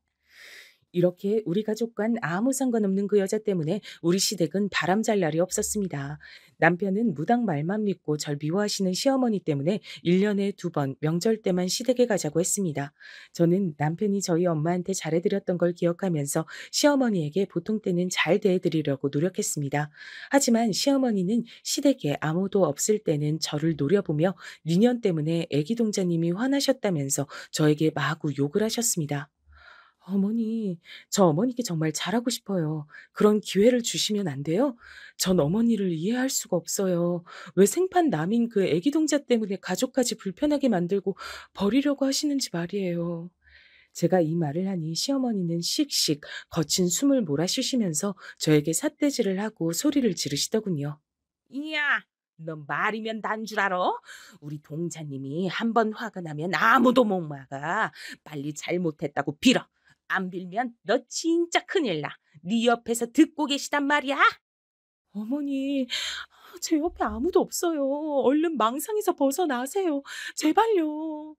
이렇게 우리 가족과는 아무 상관없는 그 여자 때문에 우리 시댁은 바람잘 날이 없었습니다. 남편은 무당 말만 믿고 절 미워하시는 시어머니 때문에 1년에 2번 명절 때만 시댁에 가자고 했습니다. 저는 남편이 저희 엄마한테 잘해드렸던 걸 기억하면서 시어머니에게 보통 때는 잘 대해드리려고 노력했습니다. 하지만 시어머니는 시댁에 아무도 없을 때는 저를 노려보며 니년 때문에 애기 동자님이 화나셨다면서 저에게 마구 욕을 하셨습니다. 어머니, 저 어머니께 정말 잘하고 싶어요. 그런 기회를 주시면 안 돼요? 전 어머니를 이해할 수가 없어요. 왜 생판 남인 그 애기 동자 때문에 가족까지 불편하게 만들고 버리려고 하시는지 말이에요. 제가 이 말을 하니 시어머니는 씩씩 거친 숨을 몰아쉬시면서 저에게 삿대질을 하고 소리를 지르시더군요. 이야, 너 말이면 난 줄 알아? 우리 동자님이 한 번 화가 나면 아무도 못 막아. 빨리 잘못했다고 빌어. 안 빌면 너 진짜 큰일 나. 네 옆에서 듣고 계시단 말이야. 어머니, 제 옆에 아무도 없어요. 얼른 망상에서 벗어나세요. 제발요.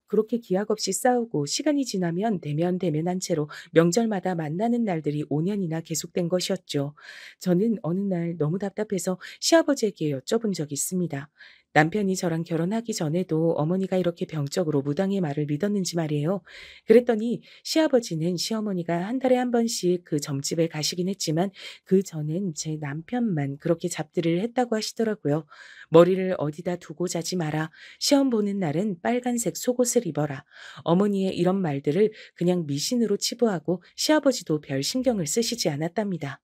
그렇게 기약 없이 싸우고 시간이 지나면 대면대면한 채로 명절마다 만나는 날들이 5년이나 계속된 것이었죠. 저는 어느 날 너무 답답해서 시아버지에게 여쭤본 적이 있습니다. 남편이 저랑 결혼하기 전에도 어머니가 이렇게 병적으로 무당의 말을 믿었는지 말이에요. 그랬더니 시아버지는 시어머니가 한 달에 한 번씩 그 점집에 가시긴 했지만 그 전엔 제 남편만 그렇게 잡들이를 했다고 하시더라고요. 머리를 어디다 두고 자지 마라. 시험 보는 날은 빨간색 속옷을 입어라. 어머니의 이런 말들을 그냥 미신으로 치부하고 시아버지도 별 신경을 쓰시지 않았답니다.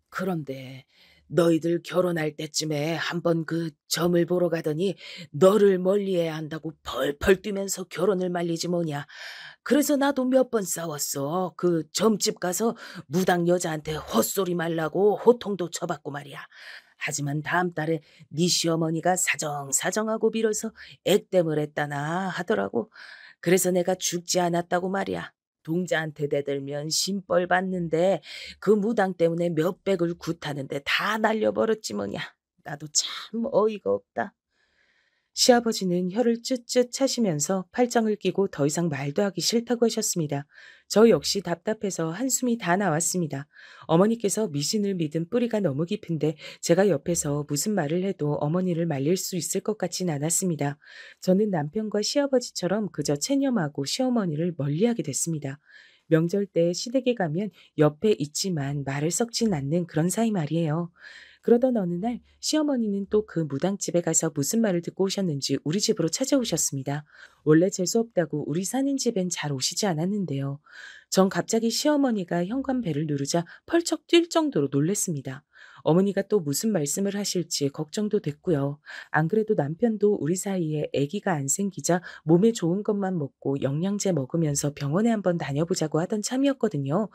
그런데 너희들 결혼할 때쯤에 한번 그 점을 보러 가더니 너를 멀리해야 한다고 펄펄 뛰면서 결혼을 말리지 뭐냐. 그래서 나도 몇 번 싸웠어. 그 점집 가서 무당 여자한테 헛소리 말라고 호통도 쳐받고 말이야. 하지만 다음 달에 네 시어머니가 사정사정하고 빌어서 액땜을 했다나 하더라고. 그래서 내가 죽지 않았다고 말이야. 동자한테 대들면 심벌 받는데 그 무당 때문에 몇백을 굿하는데 다 날려버렸지 뭐냐. 나도 참 어이가 없다. 시아버지는 혀를 쯧쯧 차시면서 팔짱을 끼고 더 이상 말도 하기 싫다고 하셨습니다. 저 역시 답답해서 한숨이 다 나왔습니다. 어머니께서 미신을 믿은 뿌리가 너무 깊은데 제가 옆에서 무슨 말을 해도 어머니를 말릴 수 있을 것 같진 않았습니다. 저는 남편과 시아버지처럼 그저 체념하고 시어머니를 멀리하게 됐습니다. 명절 때 시댁에 가면 옆에 있지만 말을 섞진 않는 그런 사이 말이에요. 그러던 어느 날 시어머니는 또 그 무당집에 가서 무슨 말을 듣고 오셨는지 우리 집으로 찾아오셨습니다. 원래 재수없다고 우리 사는 집엔 잘 오시지 않았는데요. 전 갑자기 시어머니가 현관벨을 누르자 펄쩍 뛸 정도로 놀랬습니다. 어머니가 또 무슨 말씀을 하실지 걱정도 됐고요. 안 그래도 남편도 우리 사이에 아기가 안 생기자 몸에 좋은 것만 먹고 영양제 먹으면서 병원에 한번 다녀보자고 하던 참이었거든요.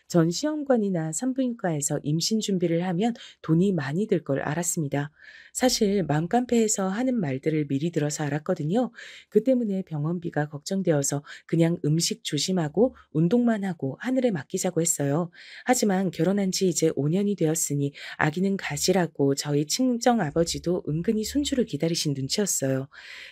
전 시험관이나 산부인과에서 임신 준비를 하면 돈이 많이 들 걸 알았습니다. 사실 맘카페에서 하는 말들을 미리 들어서 알았거든요. 그 때문에 병원비가 걱정되어서 그냥 음식 조심하고 운동만 하고 하늘에 맡기자고 했어요. 하지만 결혼한 지 이제 5년이 되었으니 아기는 가지라고 저희 친정아버지도 은근히 손주를 기다리신 눈치였어요.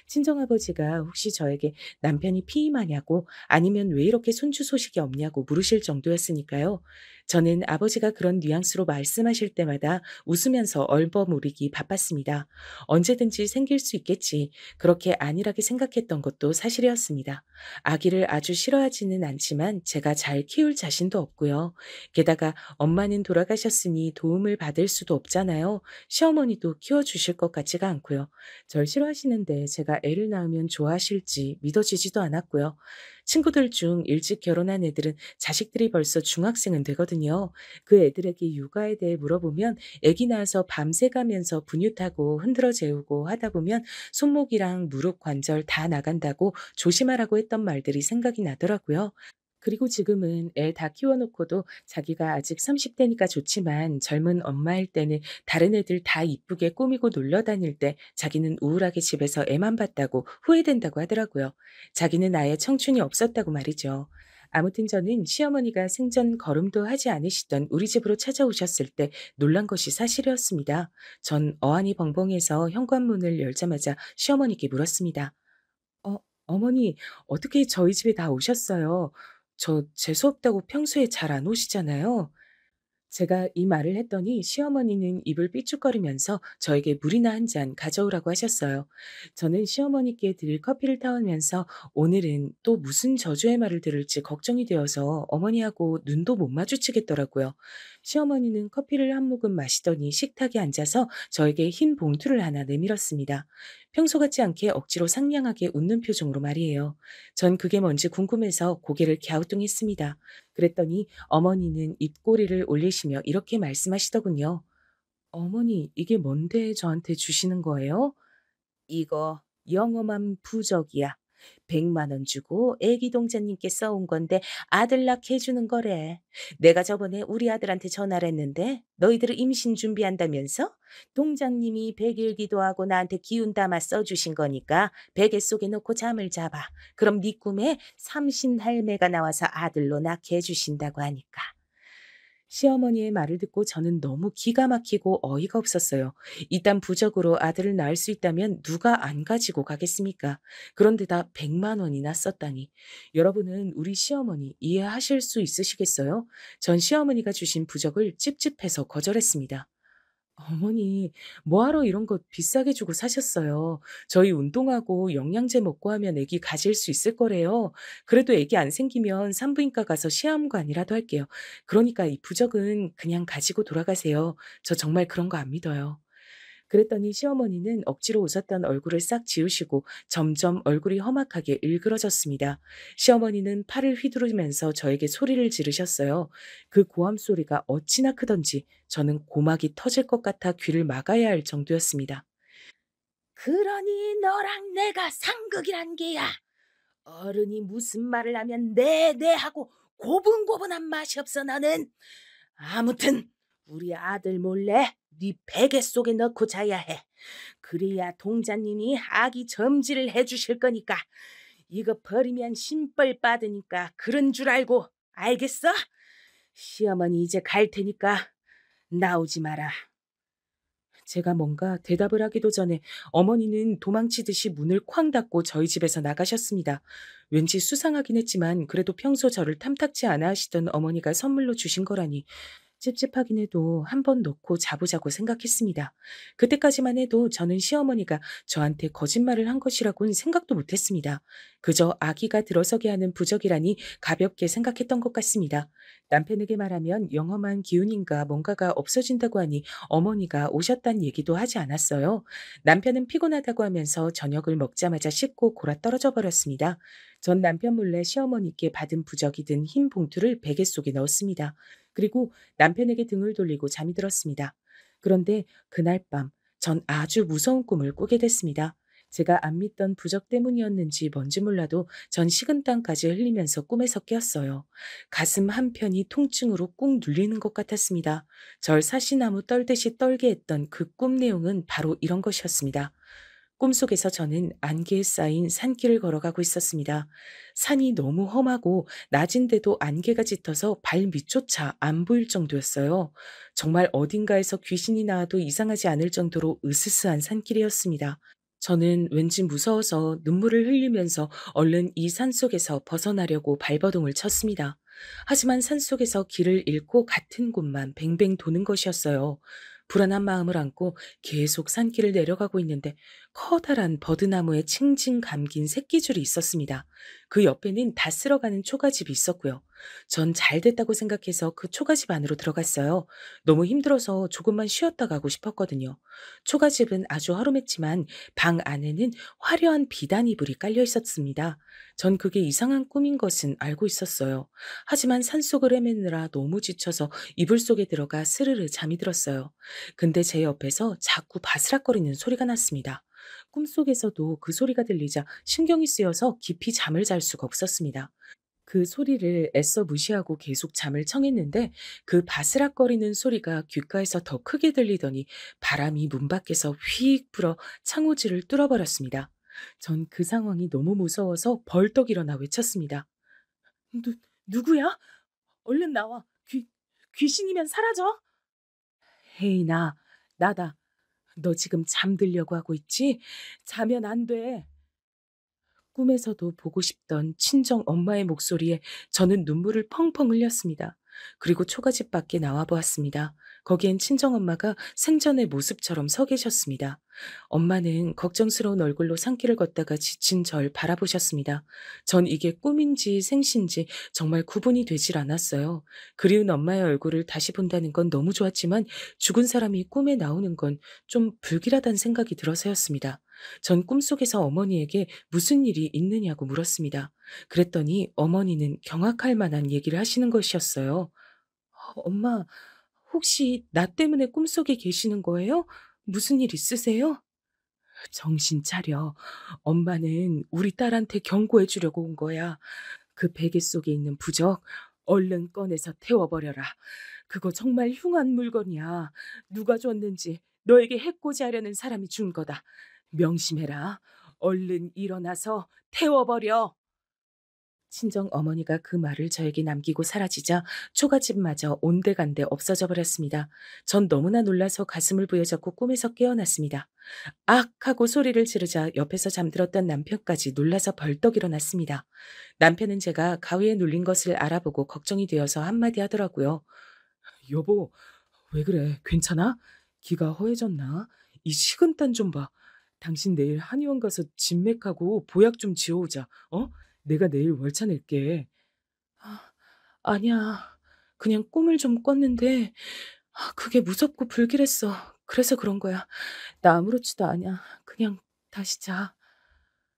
친정아버지가 혹시 저에게 남편이 피임하냐고 아니면 왜 이렇게 손주 소식이 없냐고 물으실 정도였으니까요. 저는 아버지가 그런 뉘앙스로 말씀하실 때마다 웃으면서 얼버무리기 바빴습니다. 언제든지 생길 수 있겠지. 그렇게 안일하게 생각했던 것도 사실이었습니다. 아기를 아주 싫어하지는 않지만 제가 잘 키울 자신도 없고요. 게다가 엄마는 돌아가셨으니 도움을 받을 수도 없잖아요. 시어머니도 키워주실 것 같지가 않고요. 절 싫어하시는데 제가 애를 낳으면 좋아하실지 믿어지지도 않았고요. 친구들 중 일찍 결혼한 애들은 자식들이 벌써 중학생은 되거든요. 그 애들에게 육아에 대해 물어보면 애기 낳아서 밤새 가면서 분유 타고 흔들어 재우고 하다 보면 손목이랑 무릎 관절 다 나간다고 조심하라고 했던 말들이 생각이 나더라고요. 그리고 지금은 애 다 키워놓고도 자기가 아직 30대니까 좋지만 젊은 엄마일 때는 다른 애들 다 이쁘게 꾸미고 놀러 다닐 때 자기는 우울하게 집에서 애만 봤다고 후회된다고 하더라고요. 자기는 아예 청춘이 없었다고 말이죠. 아무튼 저는 시어머니가 생전 걸음도 하지 않으시던 우리 집으로 찾아오셨을 때 놀란 것이 사실이었습니다. 전 어안이 벙벙해서 현관문을 열자마자 시어머니께 물었습니다. 어, 어머니, 어떻게 저희 집에 다 오셨어요? 저 재수없다고 평소에 잘 안 오시잖아요. 제가 이 말을 했더니 시어머니는 입을 삐죽거리면서 저에게 물이나 한 잔 가져오라고 하셨어요. 저는 시어머니께 드릴 커피를 타오면서 오늘은 또 무슨 저주의 말을 들을지 걱정이 되어서 어머니하고 눈도 못 마주치겠더라고요. 시어머니는 커피를 한 모금 마시더니 식탁에 앉아서 저에게 흰 봉투를 하나 내밀었습니다. 평소 같지 않게 억지로 상냥하게 웃는 표정으로 말이에요. 전 그게 뭔지 궁금해서 고개를 갸우뚱했습니다. 그랬더니 어머니는 입꼬리를 올리시며 이렇게 말씀하시더군요. 어머니, 이게 뭔데 저한테 주시는 거예요? 이거 영험한 부적이야. 100만 원 주고 애기 동자님께 써온 건데 아들 낳게 해주는 거래. 내가 저번에 우리 아들한테 전화를 했는데 너희들 임신 준비한다면서? 동장님이 백일 기도하고 나한테 기운 담아 써주신 거니까 베개 속에 넣고 잠을 잡아. 그럼 네 꿈에 삼신 할매가 나와서 아들로 낳게 해주신다고 하니까. 시어머니의 말을 듣고 저는 너무 기가 막히고 어이가 없었어요. 이딴 부적으로 아들을 낳을 수 있다면 누가 안 가지고 가겠습니까? 그런데다 100만 원이나 썼다니. 여러분은 우리 시어머니 이해하실 수 있으시겠어요? 전 시어머니가 주신 부적을 찝찝해서 거절했습니다. 어머니, 뭐하러 이런 거 비싸게 주고 사셨어요? 저희 운동하고 영양제 먹고 하면 애기 가질 수 있을 거래요. 그래도 애기 안 생기면 산부인과 가서 시험관이라도 할게요. 그러니까 이 부적은 그냥 가지고 돌아가세요. 저 정말 그런 거 안 믿어요. 그랬더니 시어머니는 억지로 웃었던 얼굴을 싹 지우시고 점점 얼굴이 험악하게 일그러졌습니다. 시어머니는 팔을 휘두르면서 저에게 소리를 지르셨어요. 그 고함 소리가 어찌나 크던지 저는 고막이 터질 것 같아 귀를 막아야 할 정도였습니다. 그러니 너랑 내가 상극이란 게야. 어른이 무슨 말을 하면 네네 하고 고분고분한 맛이 없어 너는. 아무튼 우리 아들 몰래 네 베개 속에 넣고 자야 해. 그래야 동자님이 아기 점지를 해주실 거니까. 이거 버리면 신벌 받으니까 그런 줄 알고. 알겠어? 시어머니 이제 갈 테니까 나오지 마라. 제가 뭔가 대답을 하기도 전에 어머니는 도망치듯이 문을 쾅 닫고 저희 집에서 나가셨습니다. 왠지 수상하긴 했지만 그래도 평소 저를 탐탁지 않아 하시던 어머니가 선물로 주신 거라니 찝찝하긴 해도 한 번 넣고 자보자고 생각했습니다. 그때까지만 해도 저는 시어머니가 저한테 거짓말을 한 것이라고는 생각도 못했습니다. 그저 아기가 들어서게 하는 부적이라니 가볍게 생각했던 것 같습니다. 남편에게 말하면 영험한 기운인가 뭔가가 없어진다고 하니 어머니가 오셨단 얘기도 하지 않았어요. 남편은 피곤하다고 하면서 저녁을 먹자마자 씻고 골아 떨어져 버렸습니다. 전 남편 몰래 시어머니께 받은 부적이 든 흰 봉투를 베개 속에 넣었습니다. 그리고 남편에게 등을 돌리고 잠이 들었습니다. 그런데 그날 밤 전 아주 무서운 꿈을 꾸게 됐습니다. 제가 안 믿던 부적 때문이었는지 뭔지 몰라도 전 식은땀까지 흘리면서 꿈에서 깨었어요. 가슴 한편이 통증으로 꾹 눌리는 것 같았습니다. 절 사시나무 떨듯이 떨게 했던 그 꿈 내용은 바로 이런 것이었습니다. 꿈속에서 저는 안개에 쌓인 산길을 걸어가고 있었습니다. 산이 너무 험하고 낮인데도 안개가 짙어서 발 밑조차 안 보일 정도였어요. 정말 어딘가에서 귀신이 나와도 이상하지 않을 정도로 으스스한 산길이었습니다. 저는 왠지 무서워서 눈물을 흘리면서 얼른 이 산속에서 벗어나려고 발버둥을 쳤습니다. 하지만 산속에서 길을 잃고 같은 곳만 뱅뱅 도는 것이었어요. 불안한 마음을 안고 계속 산길을 내려가고 있는데 커다란 버드나무에 칭칭 감긴 새끼줄이 있었습니다. 그 옆에는 다 쓸어가는 초가집이 있었고요. 전 잘 됐다고 생각해서 그 초가집 안으로 들어갔어요. 너무 힘들어서 조금만 쉬었다 가고 싶었거든요. 초가집은 아주 허름했지만 방 안에는 화려한 비단 이불이 깔려 있었습니다. 전 그게 이상한 꿈인 것은 알고 있었어요. 하지만 산속을 헤매느라 너무 지쳐서 이불 속에 들어가 스르르 잠이 들었어요. 근데 제 옆에서 자꾸 바스락거리는 소리가 났습니다. 꿈속에서도 그 소리가 들리자 신경이 쓰여서 깊이 잠을 잘 수가 없었습니다. 그 소리를 애써 무시하고 계속 잠을 청했는데 그 바스락거리는 소리가 귓가에서 더 크게 들리더니 바람이 문 밖에서 휙 불어 창호지를 뚫어버렸습니다. 전 그 상황이 너무 무서워서 벌떡 일어나 외쳤습니다. 누구야? 얼른 나와. 귀신이면 사라져. 혜인아, 나다. 너 지금 잠들려고 하고 있지? 자면 안 돼. 꿈에서도 보고 싶던 친정 엄마의 목소리에 저는 눈물을 펑펑 흘렸습니다. 그리고 초가집 밖에 나와 보았습니다. 거기엔 친정엄마가 생전의 모습처럼 서 계셨습니다. 엄마는 걱정스러운 얼굴로 산길을 걷다가 지친 절 바라보셨습니다. 전 이게 꿈인지 생신지 정말 구분이 되질 않았어요. 그리운 엄마의 얼굴을 다시 본다는 건 너무 좋았지만 죽은 사람이 꿈에 나오는 건 좀 불길하다는 생각이 들어서였습니다. 전 꿈속에서 어머니에게 무슨 일이 있느냐고 물었습니다. 그랬더니 어머니는 경악할 만한 얘기를 하시는 것이었어요. 엄마, 혹시 나 때문에 꿈속에 계시는 거예요? 무슨 일 있으세요? 정신 차려. 엄마는 우리 딸한테 경고해 주려고 온 거야. 그 베개 속에 있는 부적, 얼른 꺼내서 태워버려라. 그거 정말 흉한 물건이야. 누가 줬는지 너에게 해코지하려는 사람이 준 거다. 명심해라. 얼른 일어나서 태워버려. 친정 어머니가 그 말을 저에게 남기고 사라지자 초가집마저 온데간데 없어져 버렸습니다. 전 너무나 놀라서 가슴을 부여잡고 꿈에서 깨어났습니다. 악! 하고 소리를 지르자 옆에서 잠들었던 남편까지 놀라서 벌떡 일어났습니다. 남편은 제가 가위에 눌린 것을 알아보고 걱정이 되어서 한마디 하더라고요. 여보, 왜 그래? 괜찮아? 기가 허해졌나? 이 식은땀 좀 봐. 당신 내일 한의원 가서 진맥하고 보약 좀 지어오자. 어? 내가 내일 월차 낼게. 아, 아니야. 그냥 꿈을 좀 꿨는데 그게 무섭고 불길했어. 그래서 그런 거야. 나 아무렇지도 않아. 그냥 다시 자.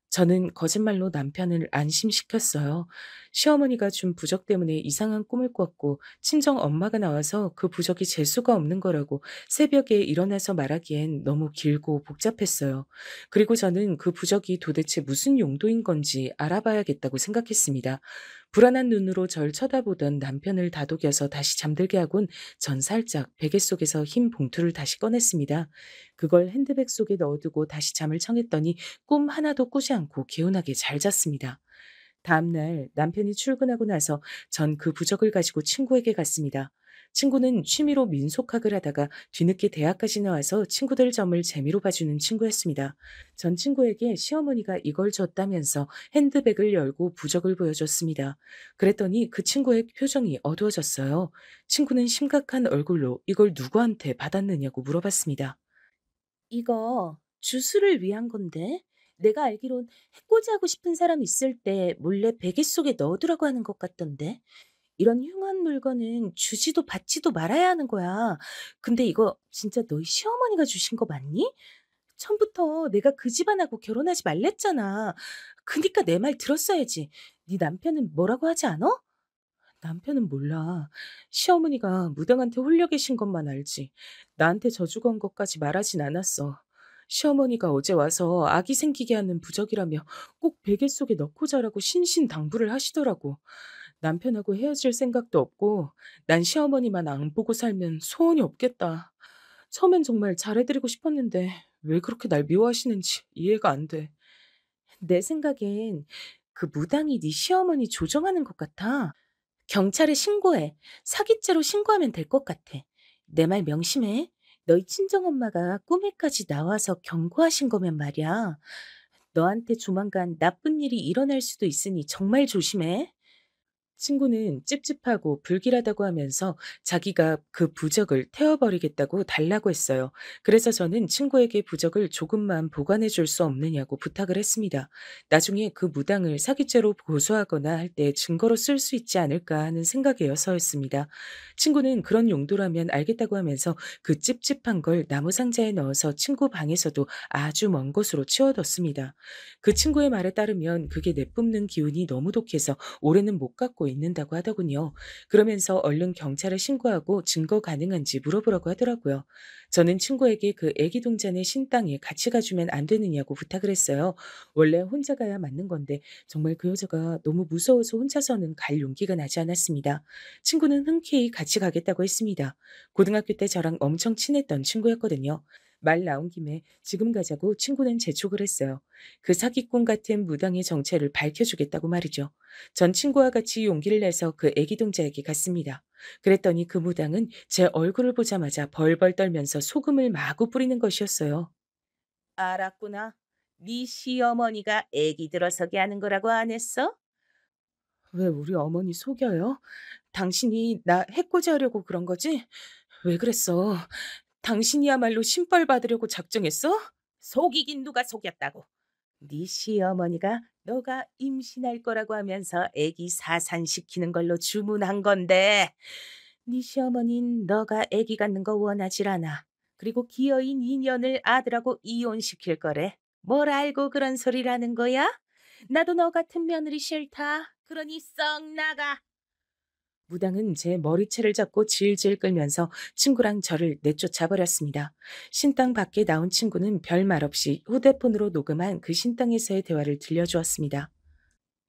저는 거짓말로 남편을 안심시켰어요. 시어머니가 준 부적 때문에 이상한 꿈을 꿨고 친정 엄마가 나와서 그 부적이 재수가 없는 거라고 새벽에 일어나서 말하기엔 너무 길고 복잡했어요. 그리고 저는 그 부적이 도대체 무슨 용도인 건지 알아봐야겠다고 생각했습니다. 불안한 눈으로 절 쳐다보던 남편을 다독여서 다시 잠들게 하곤 전 살짝 베개 속에서 흰 봉투를 다시 꺼냈습니다. 그걸 핸드백 속에 넣어두고 다시 잠을 청했더니 꿈 하나도 꾸지 않고 개운하게 잘 잤습니다. 다음 날 남편이 출근하고 나서 전 그 부적을 가지고 친구에게 갔습니다. 친구는 취미로 민속학을 하다가 뒤늦게 대학까지 나와서 친구들 점을 재미로 봐주는 친구였습니다. 전 친구에게 시어머니가 이걸 줬다면서 핸드백을 열고 부적을 보여줬습니다. 그랬더니 그 친구의 표정이 어두워졌어요. 친구는 심각한 얼굴로 이걸 누구한테 받았느냐고 물어봤습니다. 이거 주술을 위한 건데 내가 알기론 해코지하고 싶은 사람 있을 때 몰래 베개 속에 넣어두라고 하는 것 같던데 이런 흉한 물건은 주지도 받지도 말아야 하는 거야. 근데 이거 진짜 너희 시어머니가 주신 거 맞니? 처음부터 내가 그 집안하고 결혼하지 말랬잖아. 그니까 내 말 들었어야지. 네 남편은 뭐라고 하지 않아? 남편은 몰라. 시어머니가 무당한테 홀려 계신 것만 알지. 나한테 저주 건 것까지 말하진 않았어. 시어머니가 어제 와서 아기 생기게 하는 부적이라며 꼭 베개 속에 넣고 자라고 신신당부를 하시더라고. 남편하고 헤어질 생각도 없고 난 시어머니만 안 보고 살면 소원이 없겠다. 처음엔 정말 잘해드리고 싶었는데 왜 그렇게 날 미워하시는지 이해가 안 돼. 내 생각엔 그 무당이 네 시어머니 조종하는 것 같아. 경찰에 신고해. 사기죄로 신고하면 될 것 같아. 내 말 명심해. 너희 친정엄마가 꿈에까지 나와서 경고하신 거면 말이야. 너한테 조만간 나쁜 일이 일어날 수도 있으니 정말 조심해. 친구는 찝찝하고 불길하다고 하면서 자기가 그 부적을 태워버리겠다고 달라고 했어요. 그래서 저는 친구에게 부적을 조금만 보관해 줄 수 없느냐고 부탁을 했습니다. 나중에 그 무당을 사기죄로 고소하거나 할 때 증거로 쓸 수 있지 않을까 하는 생각이어서였습니다. 친구는 그런 용도라면 알겠다고 하면서 그 찝찝한 걸 나무 상자에 넣어서 친구 방에서도 아주 먼 곳으로 치워뒀습니다. 그 친구의 말에 따르면 그게 내뿜는 기운이 너무 독해서 올해는 못 갖고 있는다고 하더군요. 그러면서 얼른 경찰에 신고하고 증거 가능한지 물어보라고 하더라고요. 저는 친구에게 그 애기 동전의 신당에 같이 가주면 안 되느냐고 부탁을 했어요. 원래 혼자 가야 맞는 건데 정말 그 여자가 너무 무서워서 혼자서는 갈 용기가 나지 않았습니다. 친구는 흔쾌히 같이 가겠다고 했습니다. 고등학교 때 저랑 엄청 친했던 친구였거든요. 말 나온 김에 지금 가자고 친구는 재촉을 했어요. 그 사기꾼 같은 무당의 정체를 밝혀주겠다고 말이죠. 전 친구와 같이 용기를 내서 그 애기 동자에게 갔습니다. 그랬더니 그 무당은 제 얼굴을 보자마자 벌벌 떨면서 소금을 마구 뿌리는 것이었어요. 알았구나. 네 시어머니가 애기 들어서게 하는 거라고 안 했어? 왜 우리 어머니 속여요? 당신이 나 해코지 하려고 그런 거지? 왜 그랬어? 당신이야말로 신벌 받으려고 작정했어? 속이긴 누가 속였다고. 네 시어머니가 너가 임신할 거라고 하면서 애기 사산시키는 걸로 주문한 건데 네 시어머니는 너가 애기 갖는 거 원하질 않아. 그리고 기어인 인연을 아들하고 이혼시킬 거래. 뭘 알고 그런 소리라는 거야? 나도 너 같은 며느리 싫다. 그러니 썩 나가. 무당은 제 머리채를 잡고 질질 끌면서 친구랑 저를 내쫓아 버렸습니다. 신당 밖에 나온 친구는 별말 없이 휴대폰으로 녹음한 그 신당에서의 대화를 들려주었습니다.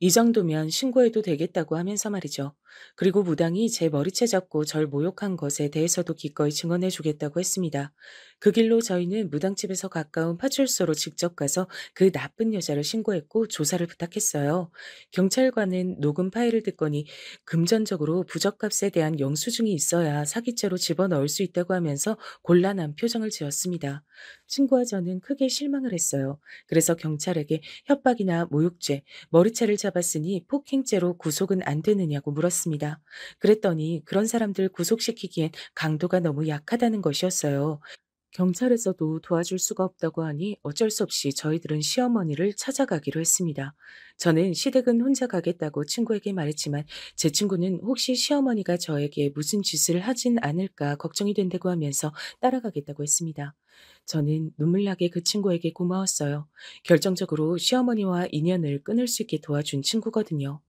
이 정도면 신고해도 되겠다고 하면서 말이죠. 그리고 무당이 제 머리채 잡고 절 모욕한 것에 대해서도 기꺼이 증언해 주겠다고 했습니다. 그 길로 저희는 무당집에서 가까운 파출소로 직접 가서 그 나쁜 여자를 신고했고 조사를 부탁했어요. 경찰관은 녹음 파일을 듣거니 금전적으로 부적값에 대한 영수증이 있어야 사기죄로 집어넣을 수 있다고 하면서 곤란한 표정을 지었습니다. 친구와 저는 크게 실망을 했어요. 그래서 경찰에게 협박이나 모욕죄, 머리채를 잡았으니 폭행죄로 구속은 안 되느냐고 물었습니다. 그랬더니 그런 사람들 구속시키기엔 강도가 너무 약하다는 것이었어요. 경찰에서도 도와줄 수가 없다고 하니 어쩔 수 없이 저희들은 시어머니를 찾아가기로 했습니다. 저는 시댁은 혼자 가겠다고 친구에게 말했지만 제 친구는 혹시 시어머니가 저에게 무슨 짓을 하진 않을까 걱정이 된다고 하면서 따라가겠다고 했습니다. 저는 눈물나게 그 친구에게 고마웠어요. 결정적으로 시어머니와 인연을 끊을 수 있게 도와준 친구거든요.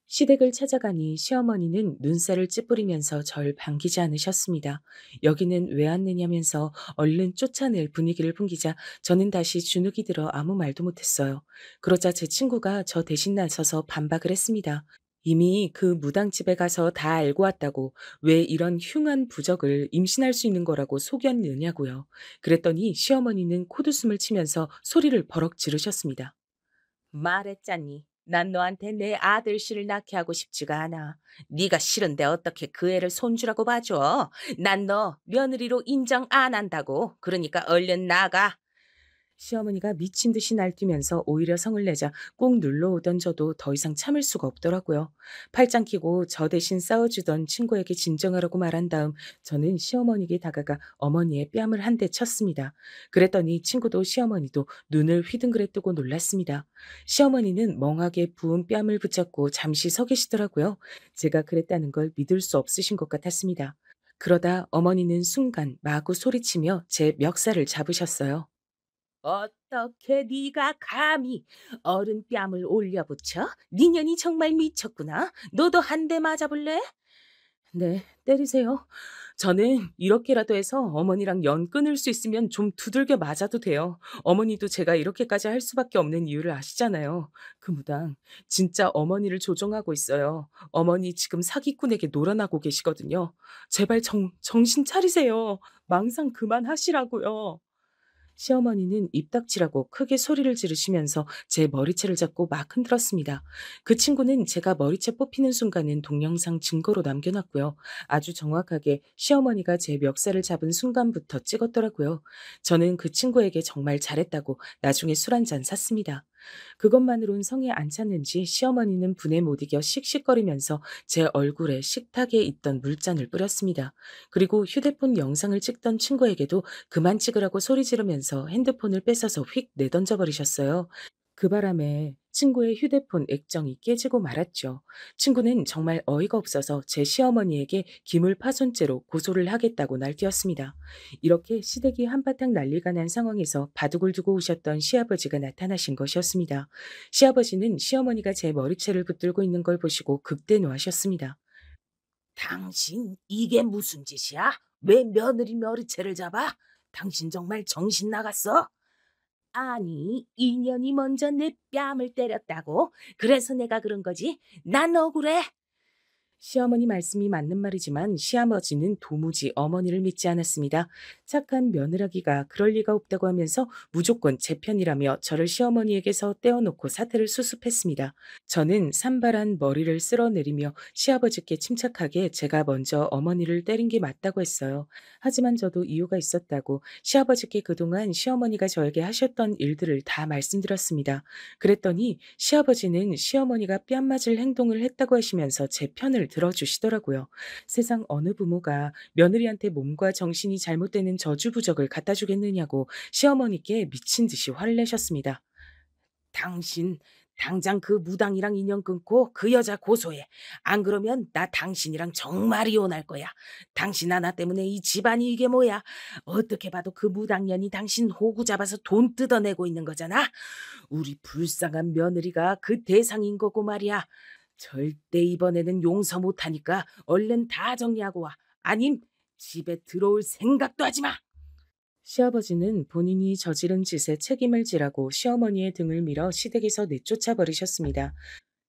시댁을 찾아가니 시어머니는 눈살을 찌푸리면서 절 반기지 않으셨습니다. 여기는 왜 왔느냐면서 얼른 쫓아낼 분위기를 풍기자 저는 다시 주눅이 들어 아무 말도 못했어요. 그러자 제 친구가 저 대신 나서서 반박을 했습니다. 이미 그 무당집에 가서 다 알고 왔다고 왜 이런 흉한 부적을 임신할 수 있는 거라고 속였느냐고요. 그랬더니 시어머니는 코웃음을 치면서 소리를 버럭 지르셨습니다. 말했잖니. 난 너한테 내 아들씨를 낳게 하고 싶지가 않아. 네가 싫은데 어떻게 그 애를 손주라고 봐줘. 난 너 며느리로 인정 안 한다고. 그러니까 얼른 나가. 시어머니가 미친 듯이 날뛰면서 오히려 성을 내자 꾹 눌러오던 저도 더 이상 참을 수가 없더라고요. 팔짱 끼고 저 대신 싸워주던 친구에게 진정하라고 말한 다음 저는 시어머니에게 다가가 어머니의 뺨을 한 대 쳤습니다. 그랬더니 친구도 시어머니도 눈을 휘둥그레 뜨고 놀랐습니다. 시어머니는 멍하게 부은 뺨을 붙잡고 잠시 서 계시더라고요. 제가 그랬다는 걸 믿을 수 없으신 것 같았습니다. 그러다 어머니는 순간 마구 소리치며 제 멱살을 잡으셨어요. 어떻게 네가 감히 어른 뺨을 올려붙여? 네 년이 정말 미쳤구나. 너도 한 대 맞아볼래? 네, 때리세요. 저는 이렇게라도 해서 어머니랑 연 끊을 수 있으면 좀 두들겨 맞아도 돼요. 어머니도 제가 이렇게까지 할 수밖에 없는 이유를 아시잖아요. 그 무당 진짜 어머니를 조종하고 있어요. 어머니 지금 사기꾼에게 놀아나고 계시거든요. 제발 정신 차리세요. 망상 그만하시라고요. 시어머니는 입 닥치라고 크게 소리를 지르시면서 제 머리채를 잡고 막 흔들었습니다. 그 친구는 제가 머리채 뽑히는 순간은 동영상 증거로 남겨놨고요. 아주 정확하게 시어머니가 제 멱살을 잡은 순간부터 찍었더라고요. 저는 그 친구에게 정말 잘했다고 나중에 술 한 잔 샀습니다. 그것만으론 성에 안 찼는지 시어머니는 분에 못 이겨 씩씩거리면서 제 얼굴에 식탁에 있던 물잔을 뿌렸습니다. 그리고 휴대폰 영상을 찍던 친구에게도 그만 찍으라고 소리 지르면서 핸드폰을 뺏어서 휙 내던져 버리셨어요. 그 바람에 친구의 휴대폰 액정이 깨지고 말았죠. 친구는 정말 어이가 없어서 제 시어머니에게 기물파손죄로 고소를 하겠다고 날뛰었습니다. 이렇게 시댁이 한바탕 난리가 난 상황에서 바둑을 두고 오셨던 시아버지가 나타나신 것이었습니다. 시아버지는 시어머니가 제 머리채를 붙들고 있는 걸 보시고 극대노하셨습니다. 당신 이게 무슨 짓이야? 왜 며느리 머리채를 잡아? 당신 정말 정신 나갔어? 아니, 인연이 먼저 내 뺨을 때렸다고? 그래서 내가 그런 거지? 난 억울해. 시어머니 말씀이 맞는 말이지만 시아버지는 도무지 어머니를 믿지 않았습니다. 착한 며느라기가 그럴 리가 없다고 하면서 무조건 제 편이라며 저를 시어머니에게서 떼어놓고 사태를 수습했습니다. 저는 산발한 머리를 쓸어내리며 시아버지께 침착하게 제가 먼저 어머니를 때린 게 맞다고 했어요. 하지만 저도 이유가 있었다고 시아버지께 그동안 시어머니가 저에게 하셨던 일들을 다 말씀드렸습니다. 그랬더니 시아버지는 시어머니가 뺨 맞을 행동을 했다고 하시면서 제 편을 들어주시더라고요. 세상 어느 부모가 며느리한테 몸과 정신이 잘못되는 저주부적을 갖다 주겠느냐고 시어머니께 미친 듯이 화를 내셨습니다. 당신 당장 그 무당이랑 인연 끊고 그 여자 고소해. 안 그러면 나 당신이랑 정말 이혼할 거야. 당신 하나 때문에 이 집안이 이게 뭐야. 어떻게 봐도 그 무당년이 당신 호구 잡아서 돈 뜯어내고 있는 거잖아. 우리 불쌍한 며느리가 그 대상인 거고 말이야. 절대 이번에는 용서 못하니까 얼른 다 정리하고 와. 아님 집에 들어올 생각도 하지 마. 시아버지는 본인이 저지른 짓에 책임을 지라고 시어머니의 등을 밀어 시댁에서 내쫓아 버리셨습니다.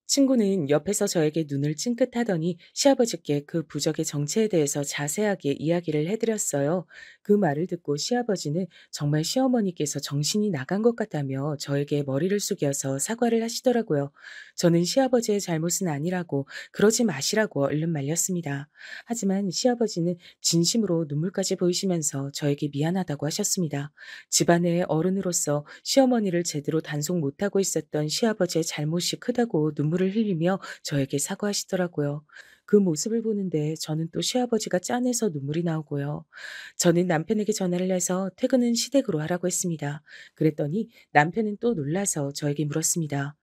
친구는 옆에서 저에게 눈을 찡긋하더니 시아버지께 그 부적의 정체에 대해서 자세하게 이야기를 해드렸어요. 그 말을 듣고 시아버지는 정말 시어머니께서 정신이 나간 것 같다며 저에게 머리를 숙여서 사과를 하시더라고요. 저는 시아버지의 잘못은 아니라고 그러지 마시라고 얼른 말렸습니다. 하지만 시아버지는 진심으로 눈물까지 보이시면서 저에게 미안하다고 하셨습니다. 집안의 어른으로서 시어머니를 제대로 단속 못하고 있었던 시아버지의 잘못이 크다고 눈물을 흘리며 저에게 사과하시더라고요. 그 모습을 보는데 저는 또 시아버지가 짠해서 눈물이 나오고요. 저는 남편에게 전화를 해서 퇴근은 시댁으로 하라고 했습니다. 그랬더니 남편은 또 놀라서 저에게 물었습니다.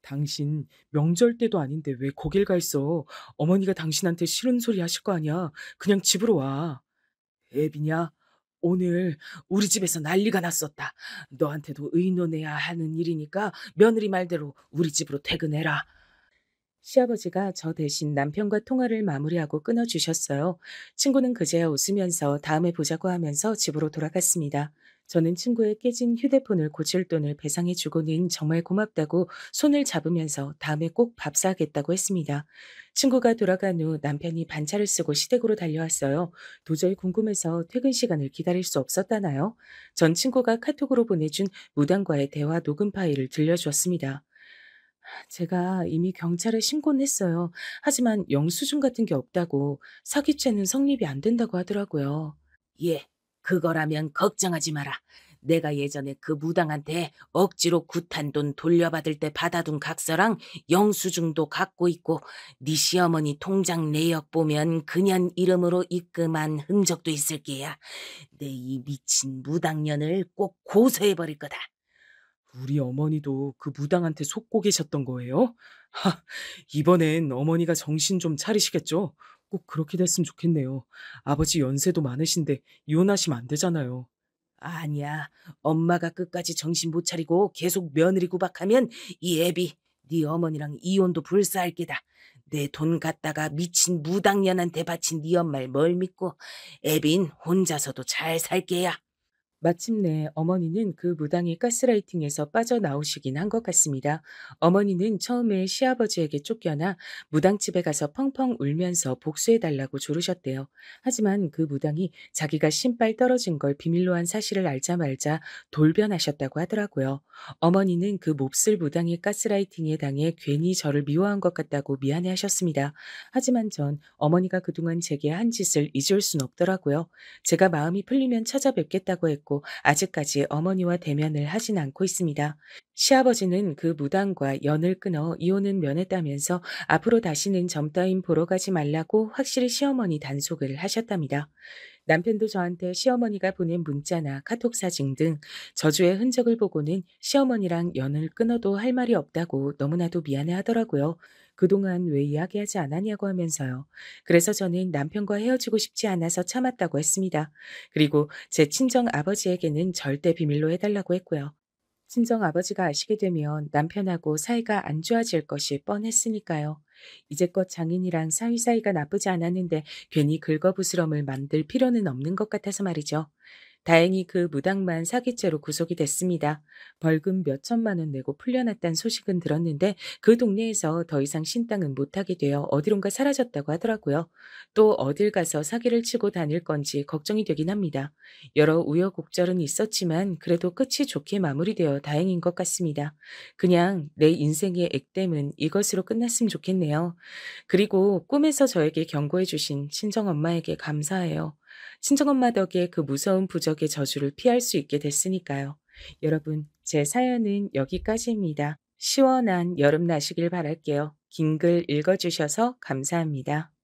당신 명절 때도 아닌데 왜 거길 가 있어? 어머니가 당신한테 싫은 소리 하실 거 아니야. 그냥 집으로 와. 애비냐? 오늘 우리 집에서 난리가 났었다. 너한테도 의논해야 하는 일이니까 며느리 말대로 우리 집으로 퇴근해라. 시아버지가 저 대신 남편과 통화를 마무리하고 끊어주셨어요. 친구는 그제야 웃으면서 다음에 보자고 하면서 집으로 돌아갔습니다. 저는 친구의 깨진 휴대폰을 고칠 돈을 배상해 주고는 정말 고맙다고 손을 잡으면서 다음에 꼭 밥 사겠다고 했습니다. 친구가 돌아간 후 남편이 반차를 쓰고 시댁으로 달려왔어요. 도저히 궁금해서 퇴근 시간을 기다릴 수 없었다나요? 전 친구가 카톡으로 보내준 무당과의 대화 녹음 파일을 들려주었습니다. 제가 이미 경찰에 신고는 했어요. 하지만 영수증 같은 게 없다고 사기죄는 성립이 안 된다고 하더라고요. 예, 그거라면 걱정하지 마라. 내가 예전에 그 무당한테 억지로 굿한 돈 돌려받을 때 받아둔 각서랑 영수증도 갖고 있고 네 시어머니 통장 내역 보면 그년 이름으로 입금한 흔적도 있을 게야. 내 이 미친 무당년을 꼭 고소해버릴 거다. 우리 어머니도 그 무당한테 속고 계셨던 거예요? 하, 이번엔 어머니가 정신 좀 차리시겠죠? 꼭 그렇게 됐으면 좋겠네요. 아버지 연세도 많으신데 이혼하시면 안 되잖아요. 아니야. 엄마가 끝까지 정신 못 차리고 계속 며느리 구박하면 이 애비 네 어머니랑 이혼도 불사할 게다. 내 돈 갖다가 미친 무당년한테 바친 네 엄마를 뭘 믿고 애빈 혼자서도 잘 살 게야. 마침내 어머니는 그 무당의 가스라이팅에서 빠져나오시긴 한 것 같습니다. 어머니는 처음에 시아버지에게 쫓겨나 무당집에 가서 펑펑 울면서 복수해달라고 조르셨대요. 하지만 그 무당이 자기가 신발 떨어진 걸 비밀로 한 사실을 알자마자 돌변하셨다고 하더라고요. 어머니는 그 몹쓸 무당의 가스라이팅에 당해 괜히 저를 미워한 것 같다고 미안해하셨습니다. 하지만 전 어머니가 그동안 제게 한 짓을 잊을 순 없더라고요. 제가 마음이 풀리면 찾아뵙겠다고 했고 않고 아직까지 어머니와 대면을 하진 않고 있습니다. 시아버지는 그 무당과 연을 끊어 이혼은 면했다면서 앞으로 다시는 점 따윈 보러 가지 말라고 확실히 시어머니 단속을 하셨답니다. 남편도 저한테 시어머니가 보낸 문자나 카톡 사진 등 저주의 흔적을 보고는 시어머니랑 연을 끊어도 할 말이 없다고 너무나도 미안해 하더라고요. 그동안 왜 이야기하지 않았냐고 하면서요. 그래서 저는 남편과 헤어지고 싶지 않아서 참았다고 했습니다. 그리고 제 친정 아버지에게는 절대 비밀로 해달라고 했고요. 친정 아버지가 아시게 되면 남편하고 사이가 안 좋아질 것이 뻔했으니까요. 이제껏 장인이랑 사이가 나쁘지 않았는데 괜히 긁어부스럼을 만들 필요는 없는 것 같아서 말이죠. 다행히 그 무당만 사기죄로 구속이 됐습니다. 벌금 몇 천만 원 내고 풀려났다는 소식은 들었는데 그 동네에서 더 이상 신당은 못하게 되어 어디론가 사라졌다고 하더라고요. 또 어딜 가서 사기를 치고 다닐 건지 걱정이 되긴 합니다. 여러 우여곡절은 있었지만 그래도 끝이 좋게 마무리되어 다행인 것 같습니다. 그냥 내 인생의 액땜은 이것으로 끝났으면 좋겠네요. 그리고 꿈에서 저에게 경고해 주신 친정엄마에게 감사해요. 친정엄마 덕에 그 무서운 부적의 저주를 피할 수 있게 됐으니까요. 여러분, 제 사연은 여기까지입니다. 시원한 여름 나시길 바랄게요. 긴 글 읽어주셔서 감사합니다.